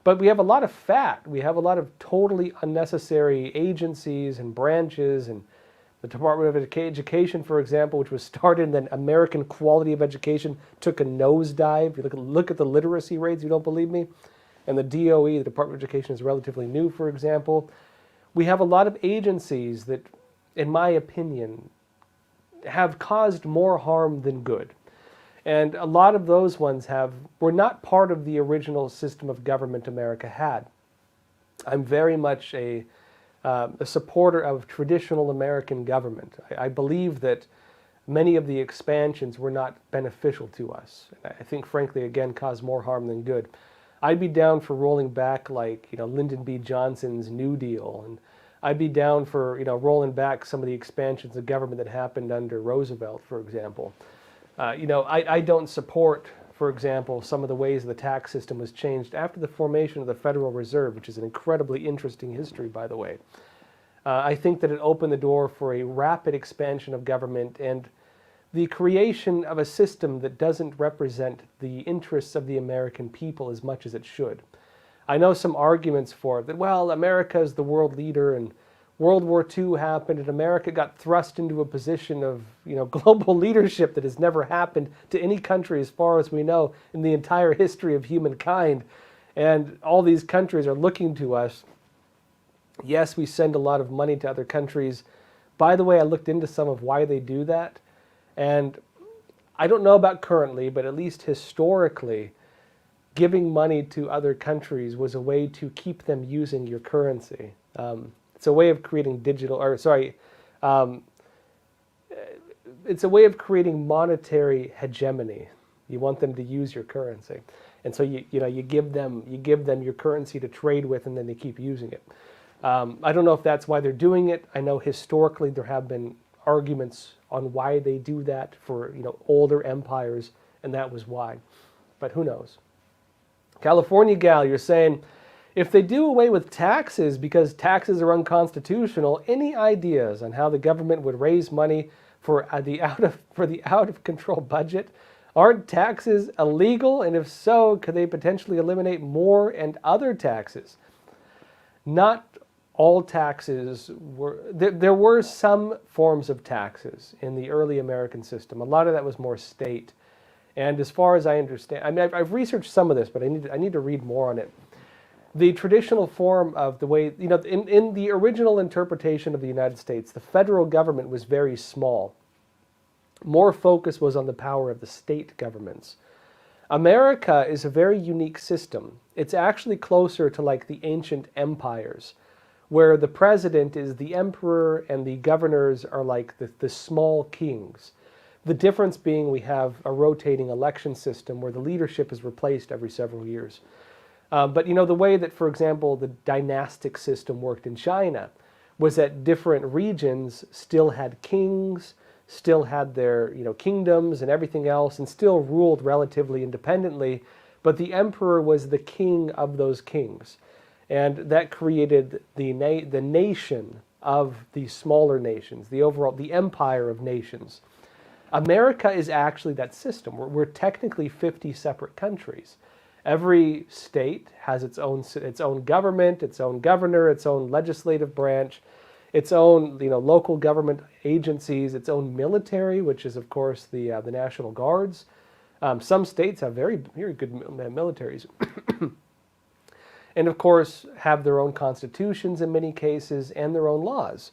But we have a lot of fat. We have a lot of totally unnecessary agencies and branches, and the Department of Education, for example, which was started, and then American quality of education took a nosedive. You look at the literacy rates, you don't believe me? And the DOE, the Department of Education, is relatively new, for example. We have a lot of agencies that, in my opinion, have caused more harm than good. And a lot of those ones were not part of the original system of government America had. I'm very much a supporter of traditional American government. I believe that many of the expansions were not beneficial to us. I think, frankly, again, caused more harm than good. I'd be down for rolling back Lyndon B. Johnson's New Deal, and I'd be down for rolling back some of the expansions of government that happened under Roosevelt, for example. I don't support, for example, some of the ways the tax system was changed after the formation of the Federal Reserve, which is an incredibly interesting history, by the way. I think that it opened the door for a rapid expansion of government and the creation of a system that doesn't represent the interests of the American people as much as it should. I know some arguments for it, that, well, America is the world leader and World War II happened, and America got thrust into a position of, global leadership that has never happened to any country, as far as we know, in the entire history of humankind. And all these countries are looking to us. Yes, we send a lot of money to other countries. By the way, I looked into some of why they do that, and I don't know about currently, but at least historically, giving money to other countries was a way to keep them using your currency. It's a way of creating it's a way of creating monetary hegemony. You want them to use your currency, and so you give them your currency to trade with, and then they keep using it. I don't know if that's why they're doing it. I know historically there have been arguments on why they do that for older empires, and that was why. But who knows? California gal, you're saying, if they do away with taxes because taxes are unconstitutional, any ideas on how the government would raise money for the out of control budget? Aren't taxes illegal? And if so, could they potentially eliminate more and other taxes? Not all taxes were. There were some forms of taxes in the early American system. A lot of that was more state. And as far as I understand, I mean, I've researched some of this, but I need to read more on it. The traditional form of the way, in the original interpretation of the United States, the federal government was very small. More focus was on the power of the state governments. America is a very unique system. It's actually closer to like the ancient empires, where the president is the emperor and the governors are like the small kings. The difference being we have a rotating election system where the leadership is replaced every several years. But the way that, for example, the dynastic system worked in China was that different regions still had kings, still had their kingdoms and everything else, and still ruled relatively independently, but the emperor was the king of those kings. And that created the nation of the smaller nations, the empire of nations. America is actually that system. We're technically 50 separate countries. Every state has its own government, its own governor, its own legislative branch, its own local government agencies, its own military, which is of course the National Guards. Some states have very, very good militaries. And of course have their own constitutions in many cases and their own laws.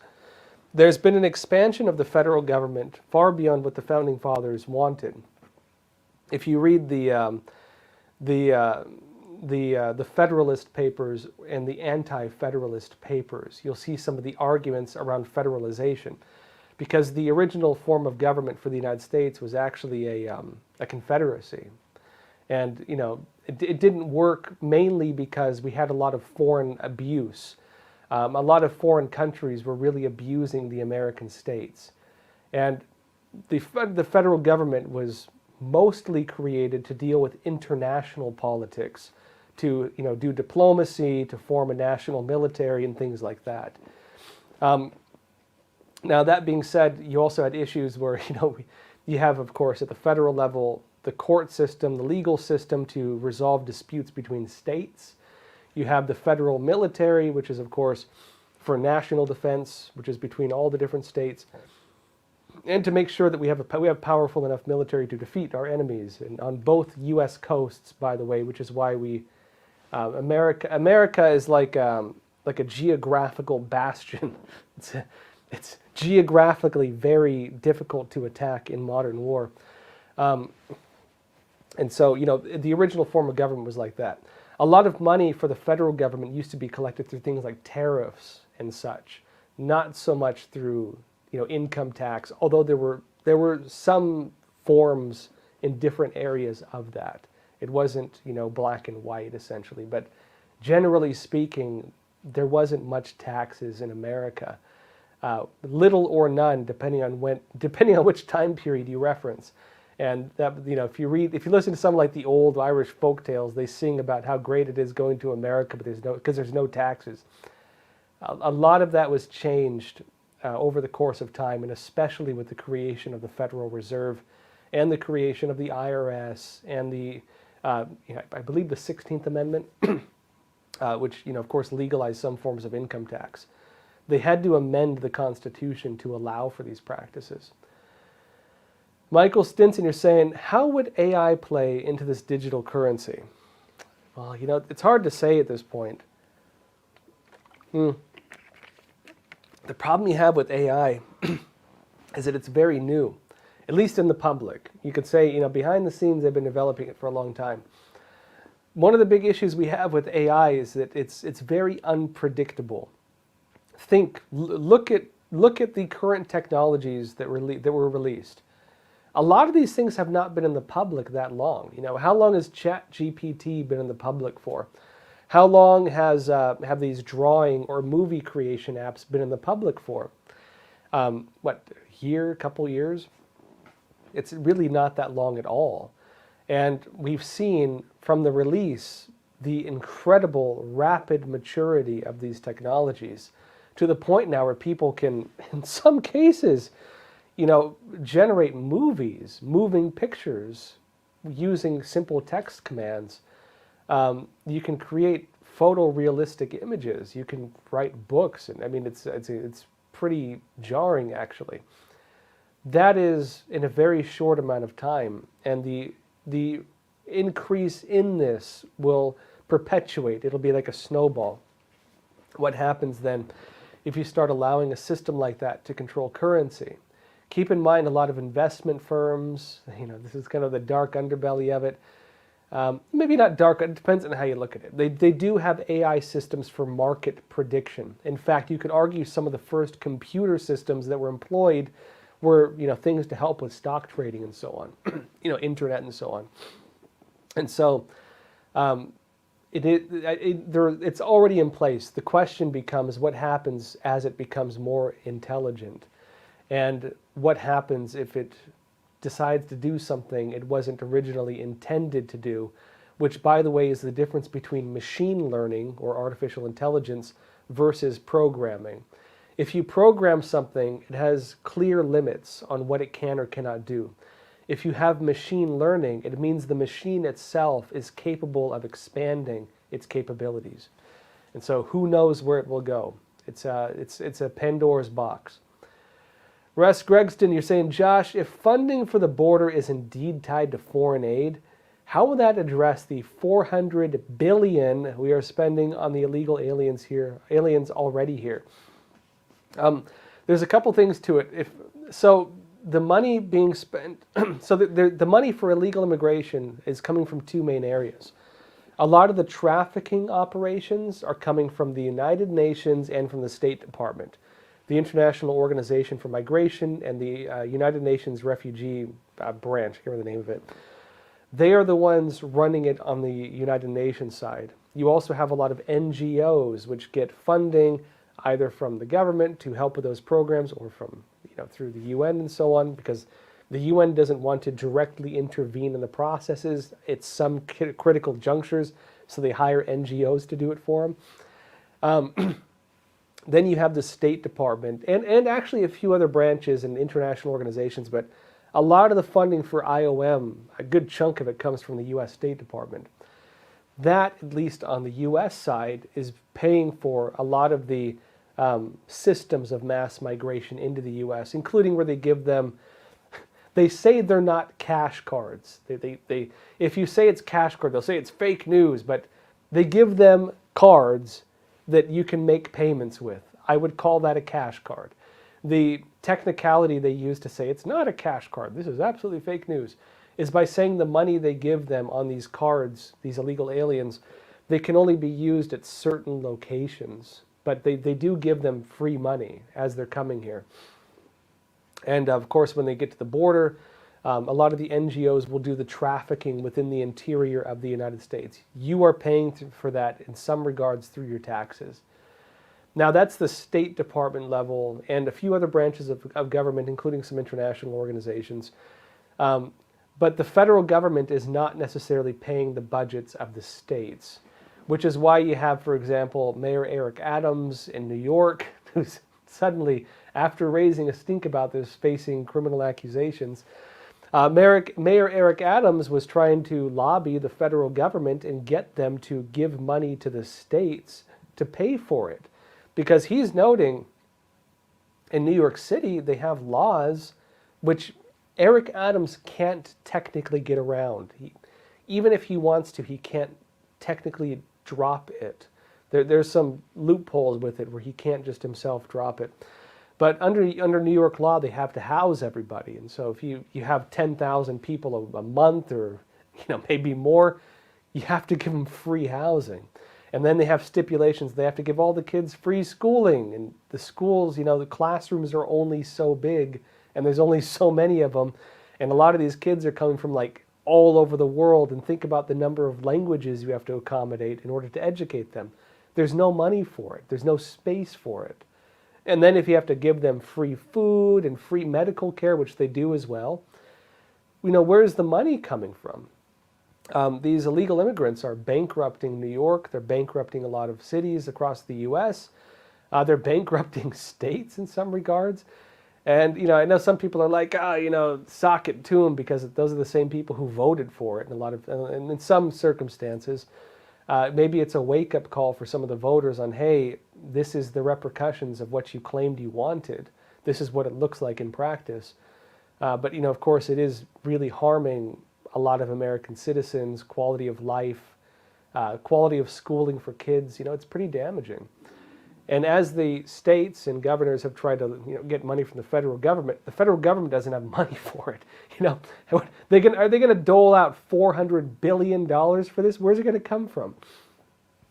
There's been an expansion of the federal government far beyond what the Founding Fathers wanted. If you read the Federalist Papers and the Anti-Federalist Papers, you'll see some of the arguments around federalization, because the original form of government for the United States was actually a confederacy. And it didn't work mainly because we had a lot of foreign abuse. A lot of foreign countries were really abusing the American states. And the federal government was mostly created to deal with international politics, to do diplomacy, to form a national military and things like that. Now that being said, you also had issues where you have, of course, at the federal level, the court system, the legal system to resolve disputes between states. You have the federal military, which is, of course, for national defense, which is between all the different states, and to make sure that we have powerful enough military to defeat our enemies, and on both U.S. coasts, by the way, which is why America is like a geographical bastion. It's geographically very difficult to attack in modern war. And so, the original form of government was like that. A lot of money for the federal government used to be collected through things like tariffs and such, not so much through, income tax, although there were some forms in different areas of that. It wasn't, black and white essentially, but generally speaking, there wasn't much taxes in America. Little or none, depending on which time period you reference. And that, if you listen to some like the old Irish folk tales, they sing about how great it is going to America, but there's no taxes. A lot of that was changed over the course of time, and especially with the creation of the Federal Reserve and the creation of the IRS and I believe the 16th Amendment, which, of course, legalized some forms of income tax. They had to amend the Constitution to allow for these practices. Michael Stinson, you're saying, how would AI play into this digital currency? Well, it's hard to say at this point. The problem you have with AI is that it's very new, at least in the public. You could say, behind the scenes, they've been developing it for a long time. One of the big issues we have with AI is that it's very unpredictable. Look at the current technologies that were released. A lot of these things have not been in the public that long. How long has ChatGPT been in the public for? How long have these drawing or movie creation apps been in the public for? A year, couple years? It's really not that long at all. And we've seen from the release the incredible rapid maturity of these technologies to the point now where people can, in some cases, generate moving pictures using simple text commands. You can create photorealistic images. You can write books, and it's pretty jarring, actually. That is in a very short amount of time, and the increase in this will perpetuate. It'll be like a snowball. What happens then if you start allowing a system like that to control currency? Keep in mind, a lot of investment firms, this is kind of the dark underbelly of it. Maybe not dark, it depends on how you look at it. They do have AI systems for market prediction. In fact, you could argue some of the first computer systems that were employed were, things to help with stock trading and so on, internet and so on. And so it's already in place. The question becomes what happens as it becomes more intelligent, and what happens if it decides to do something it wasn't originally intended to do, which, by the way, is the difference between machine learning or artificial intelligence versus programming. If you program something, it has clear limits on what it can or cannot do. If you have machine learning, it means the machine itself is capable of expanding its capabilities. And so who knows where it will go? It's a Pandora's box. Russ Gregston, you're saying, Josh, if funding for the border is indeed tied to foreign aid, how will that address the $400 billion we are spending on the illegal aliens already here? There's a couple things to it. The money being spent, the money for illegal immigration is coming from two main areas. A lot of the trafficking operations are coming from the United Nations and from the State Department, the International Organization for Migration, and the United Nations Refugee Branch, I can't remember the name of it. They are the ones running it on the United Nations side. You also have a lot of NGOs which get funding either from the government to help with those programs or from through the UN and so on, because the UN doesn't want to directly intervene in the processes at some critical junctures, so they hire NGOs to do it for them. Then you have the State Department and actually a few other branches and international organizations, but a lot of the funding for IOM, a good chunk of it comes from the U.S. State Department. That, at least on the U.S. side, is paying for a lot of the systems of mass migration into the U.S., including where they give them, they say they're not cash cards. If you say it's cash card, they'll say it's fake news, but they give them cards that you can make payments with. I would call that a cash card. The technicality they use to say it's not a cash card, this is absolutely fake news, is by saying the money they give them on these cards, these illegal aliens, they can only be used at certain locations. But they do give them free money as they're coming here. And of course, when they get to the border, a lot of the NGOs will do the trafficking within the interior of the United States. You are paying for that in some regards through your taxes. Now, that's the State Department level and a few other branches of government, including some international organizations. But the federal government is not necessarily paying the budgets of the states, which is why you have, for example, Mayor Eric Adams in New York, who's suddenly, after raising a stink about this, facing criminal accusations. Mayor Eric Adams was trying to lobby the federal government and get them to give money to the states to pay for it, because he's noting in New York City, they have laws which Eric Adams can't technically get around. Even if he wants to, he can't technically drop it. There's some loopholes with it where he can't just himself drop it. But under New York law, they have to house everybody. And so if you have 10,000 people a month or maybe more, you have to give them free housing. And then they have stipulations. They have to give all the kids free schooling. And the schools, the classrooms are only so big and there's only so many of them. And a lot of these kids are coming from like all over the world, and think about the number of languages you have to accommodate in order to educate them. There's no money for it. There's no space for it. And then if you have to give them free food and free medical care, which they do as well, where's the money coming from? These illegal immigrants are bankrupting New York. They're bankrupting a lot of cities across the U.S. They're bankrupting states in some regards. And, I know some people are like, sock it to them because those are the same people who voted for it and in some circumstances. Maybe it's a wake-up call for some of the voters on, hey, this is the repercussions of what you claimed you wanted. This is what it looks like in practice. But, of course, it is really harming a lot of American citizens, quality of life, quality of schooling for kids. It's pretty damaging. And as the states and governors have tried to get money from the federal government doesn't have money for it. Are they going to dole out $400 billion for this? Where's it going to come from?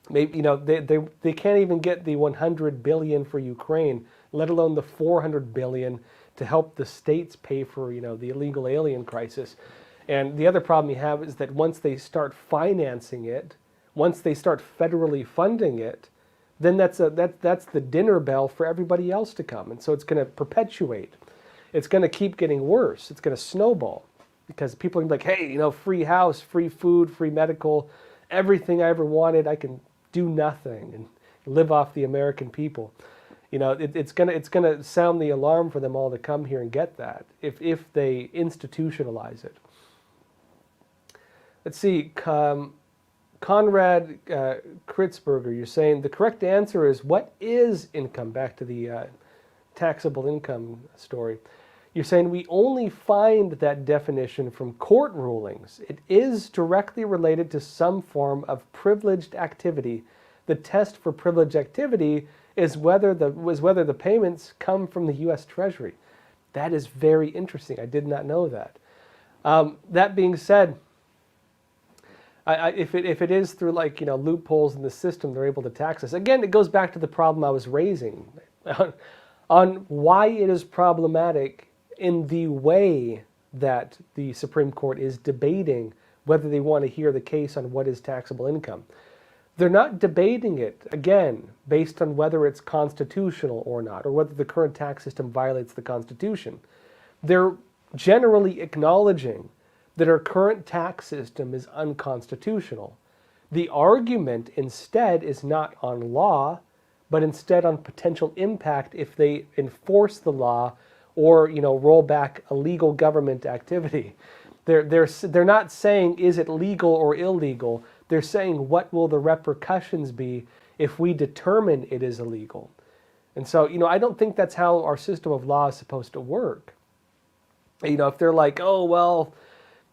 Maybe they can't even get the $100 billion for Ukraine, let alone the $400 billion to help the states pay for the illegal alien crisis. And the other problem you have is that once they start financing it, once they start federally funding it, then that's the dinner bell for everybody else to come. And so it's going to perpetuate. It's going to keep getting worse. It's going to snowball because people are like, hey, free house, free food, free medical, everything I ever wanted, I can do nothing and live off the American people. It's going to sound the alarm for them all to come here and get that if they institutionalize it. Let's see. Conrad Kritzberger, you're saying the correct answer is what is income? Back to the taxable income story. You're saying we only find that definition from court rulings. It is directly related to some form of privileged activity. The test for privileged activity is whether the payments come from the U.S. Treasury. That is very interesting. I did not know that. That being said, if it is through loopholes in the system, they're able to tax us. Again, it goes back to the problem I was raising on why it is problematic in the way that the Supreme Court is debating whether they want to hear the case on what is taxable income. They're not debating it, again, based on whether it's constitutional or not, or whether the current tax system violates the Constitution. They're generally acknowledging that our current tax system is unconstitutional. The argument instead is not on law, but instead on potential impact if they enforce the law or roll back illegal government activity. They're not saying is it legal or illegal. They're saying what will the repercussions be if we determine it is illegal. And so I don't think that's how our system of law is supposed to work. If they're like, oh well,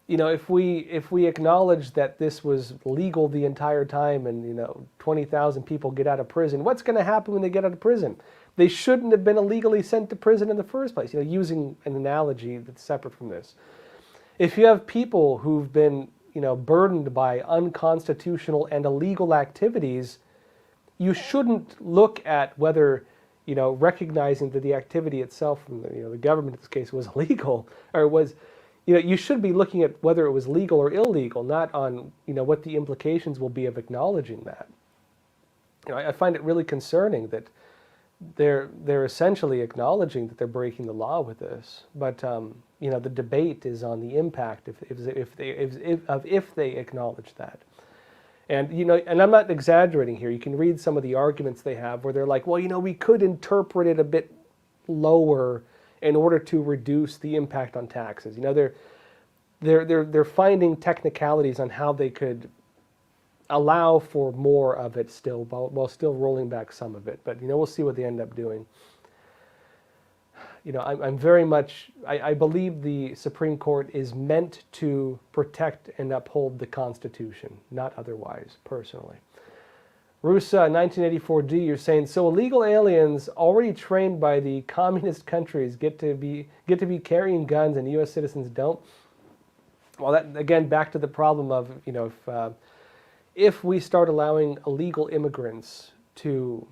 if we acknowledge that this was legal the entire time and 20,000 people get out of prison, what's going to happen when they get out of prison? They shouldn't have been illegally sent to prison in the first place. Using an analogy that's separate from this. If you have people who've been burdened by unconstitutional and illegal activities, you shouldn't look at whether recognizing that the activity itself from the government in this case was illegal or was. You should be looking at whether it was legal or illegal, not on, what the implications will be of acknowledging that. I find it really concerning that they're essentially acknowledging that they're breaking the law with this, but the debate is on the impact if they acknowledge that. And and I'm not exaggerating here. You can read some of the arguments they have where they're like, well, we could interpret it a bit lower in order to reduce the impact on taxes. They're finding technicalities on how they could allow for more of it still, while still rolling back some of it. But we'll see what they end up doing. I'm very much, I believe the Supreme Court is meant to protect and uphold the Constitution, not otherwise, personally. Rusa, 1984D, you're saying, so illegal aliens already trained by the communist countries get to be carrying guns and U.S. citizens don't? Well, that, again, back to the problem of, if we start allowing illegal immigrants to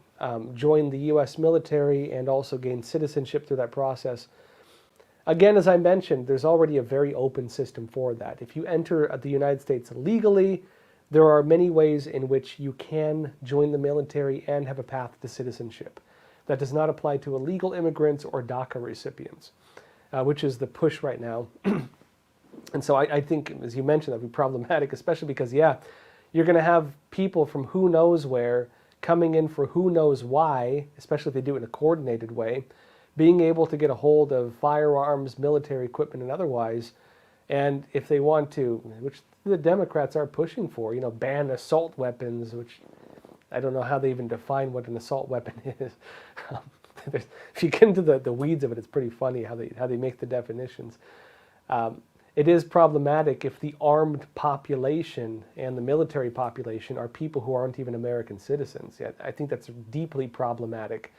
join the U.S. military and also gain citizenship through that process. Again, as I mentioned, there's already a very open system for that. If you enter the United States legally, there are many ways in which you can join the military and have a path to citizenship. That does not apply to illegal immigrants or DACA recipients, which is the push right now. And so I think, as you mentioned, that would be problematic, especially because, yeah, you're going to have people from who knows where coming in for who knows why, especially if they do it in a coordinated way, being able to get a hold of firearms, military equipment, and otherwise. And if they want to, which the Democrats are pushing for, ban assault weapons, which I don't know how they even define what an assault weapon is. If you get into the weeds of it, it's pretty funny how they make the definitions. It is problematic if the armed population and the military population are people who aren't even American citizens. Yeah, I think that's deeply problematic,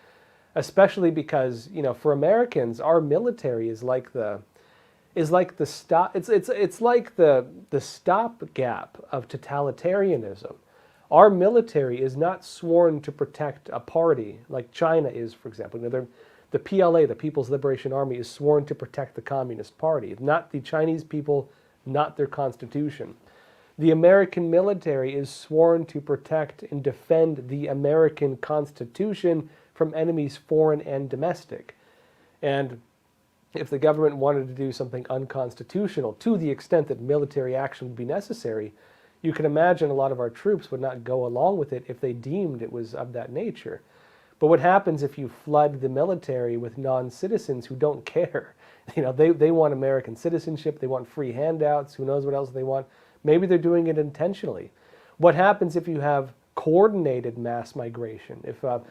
especially because, for Americans, our military is like the stopgap of totalitarianism. Our military is not sworn to protect a party like China is, for example. The PLA, the People's Liberation Army, is sworn to protect the Communist Party, not the Chinese people, not their constitution. The American military is sworn to protect and defend the American Constitution from enemies foreign and domestic. And if the government wanted to do something unconstitutional, to the extent that military action would be necessary, you can imagine a lot of our troops would not go along with it if they deemed it was of that nature. But what happens if you flood the military with non-citizens who don't care? They want American citizenship, they want free handouts, who knows what else they want. Maybe they're doing it intentionally. What happens if you have coordinated mass migration? If a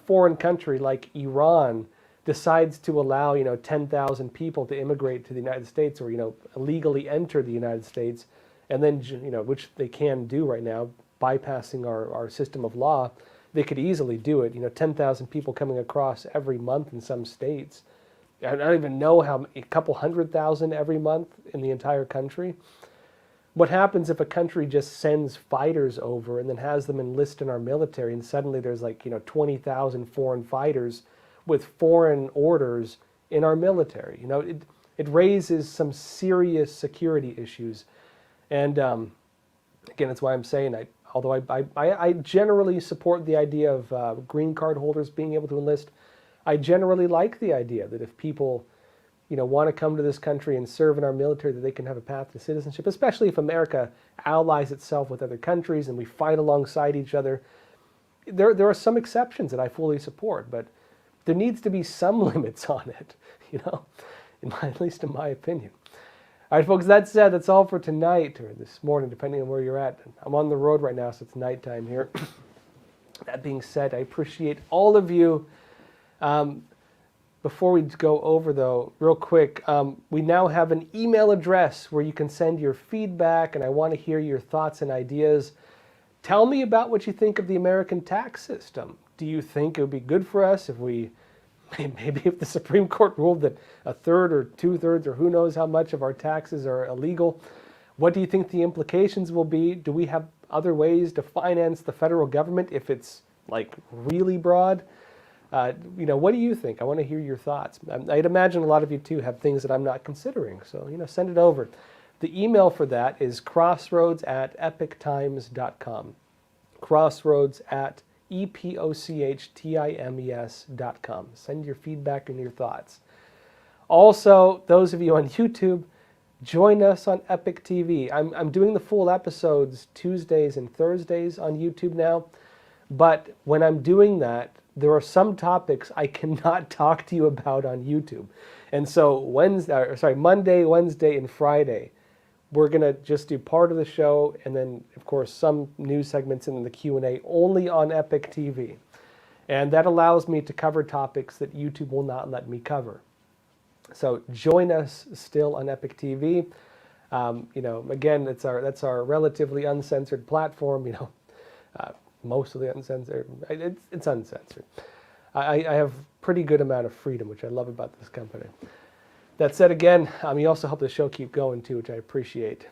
foreign country like Iran decides to allow 10,000 people to immigrate to the United States or illegally enter the United States, and then which they can do right now, bypassing our system of law. They could easily do it. 10,000 people coming across every month in some states. I don't even know how, a couple 100,000 every month in the entire country. What happens if a country just sends fighters over and then has them enlist in our military, and suddenly there's 20,000 foreign fighters with foreign orders in our military? It raises some serious security issues. And again, that's why I'm saying, although I generally support the idea of green card holders being able to enlist, I generally like the idea that if people, want to come to this country and serve in our military, that they can have a path to citizenship, especially if America allies itself with other countries and we fight alongside each other. There are some exceptions that I fully support, but there needs to be some limits on it, at least in my opinion. All right, folks, that said, that's all for tonight, or this morning, depending on where you're at. I'm on the road right now, so it's nighttime here. That being said, I appreciate all of you. Before we go over, though, real quick, we now have an email address where you can send your feedback, and I want to hear your thoughts and ideas. Tell me about what you think of the American tax system. Do you think it would be good for us if maybe if the Supreme Court ruled that a third or two-thirds or who knows how much of our taxes are illegal? What do you think the implications will be? Do we have other ways to finance the federal government if it's really broad? What do you think? I want to hear your thoughts. I'd imagine a lot of you too have things that I'm not considering. So, send it over. The email for that is crossroads@epochtimes.com. crossroads@epochtimes.com. Send your feedback and your thoughts. Also, those of you on YouTube, join us on Epoch TV. I'm doing the full episodes Tuesdays and Thursdays on YouTube now, but when I'm doing that, there are some topics I cannot talk to you about on YouTube. And so Monday, Wednesday, and Friday, we're going to just do part of the show, and then, of course, some news segments and the Q&A only on Epoch TV. And that allows me to cover topics that YouTube will not let me cover. So join us still on Epoch TV. Again, that's our relatively uncensored platform. Mostly uncensored. It's uncensored. I have pretty good amount of freedom, which I love about this company. That said, again, you also help the show keep going too, which I appreciate.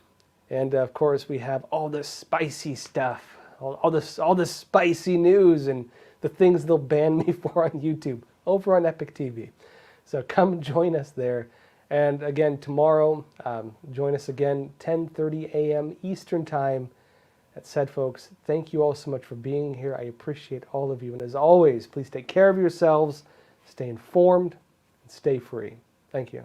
And of course, we have all this spicy stuff, all this spicy news, and the things they'll ban me for on YouTube over on Epoch TV. So come join us there. And again, tomorrow, join us again, 10:30 a.m. Eastern Time. That said, folks, thank you all so much for being here. I appreciate all of you. And as always, please take care of yourselves, stay informed, and stay free. Thank you.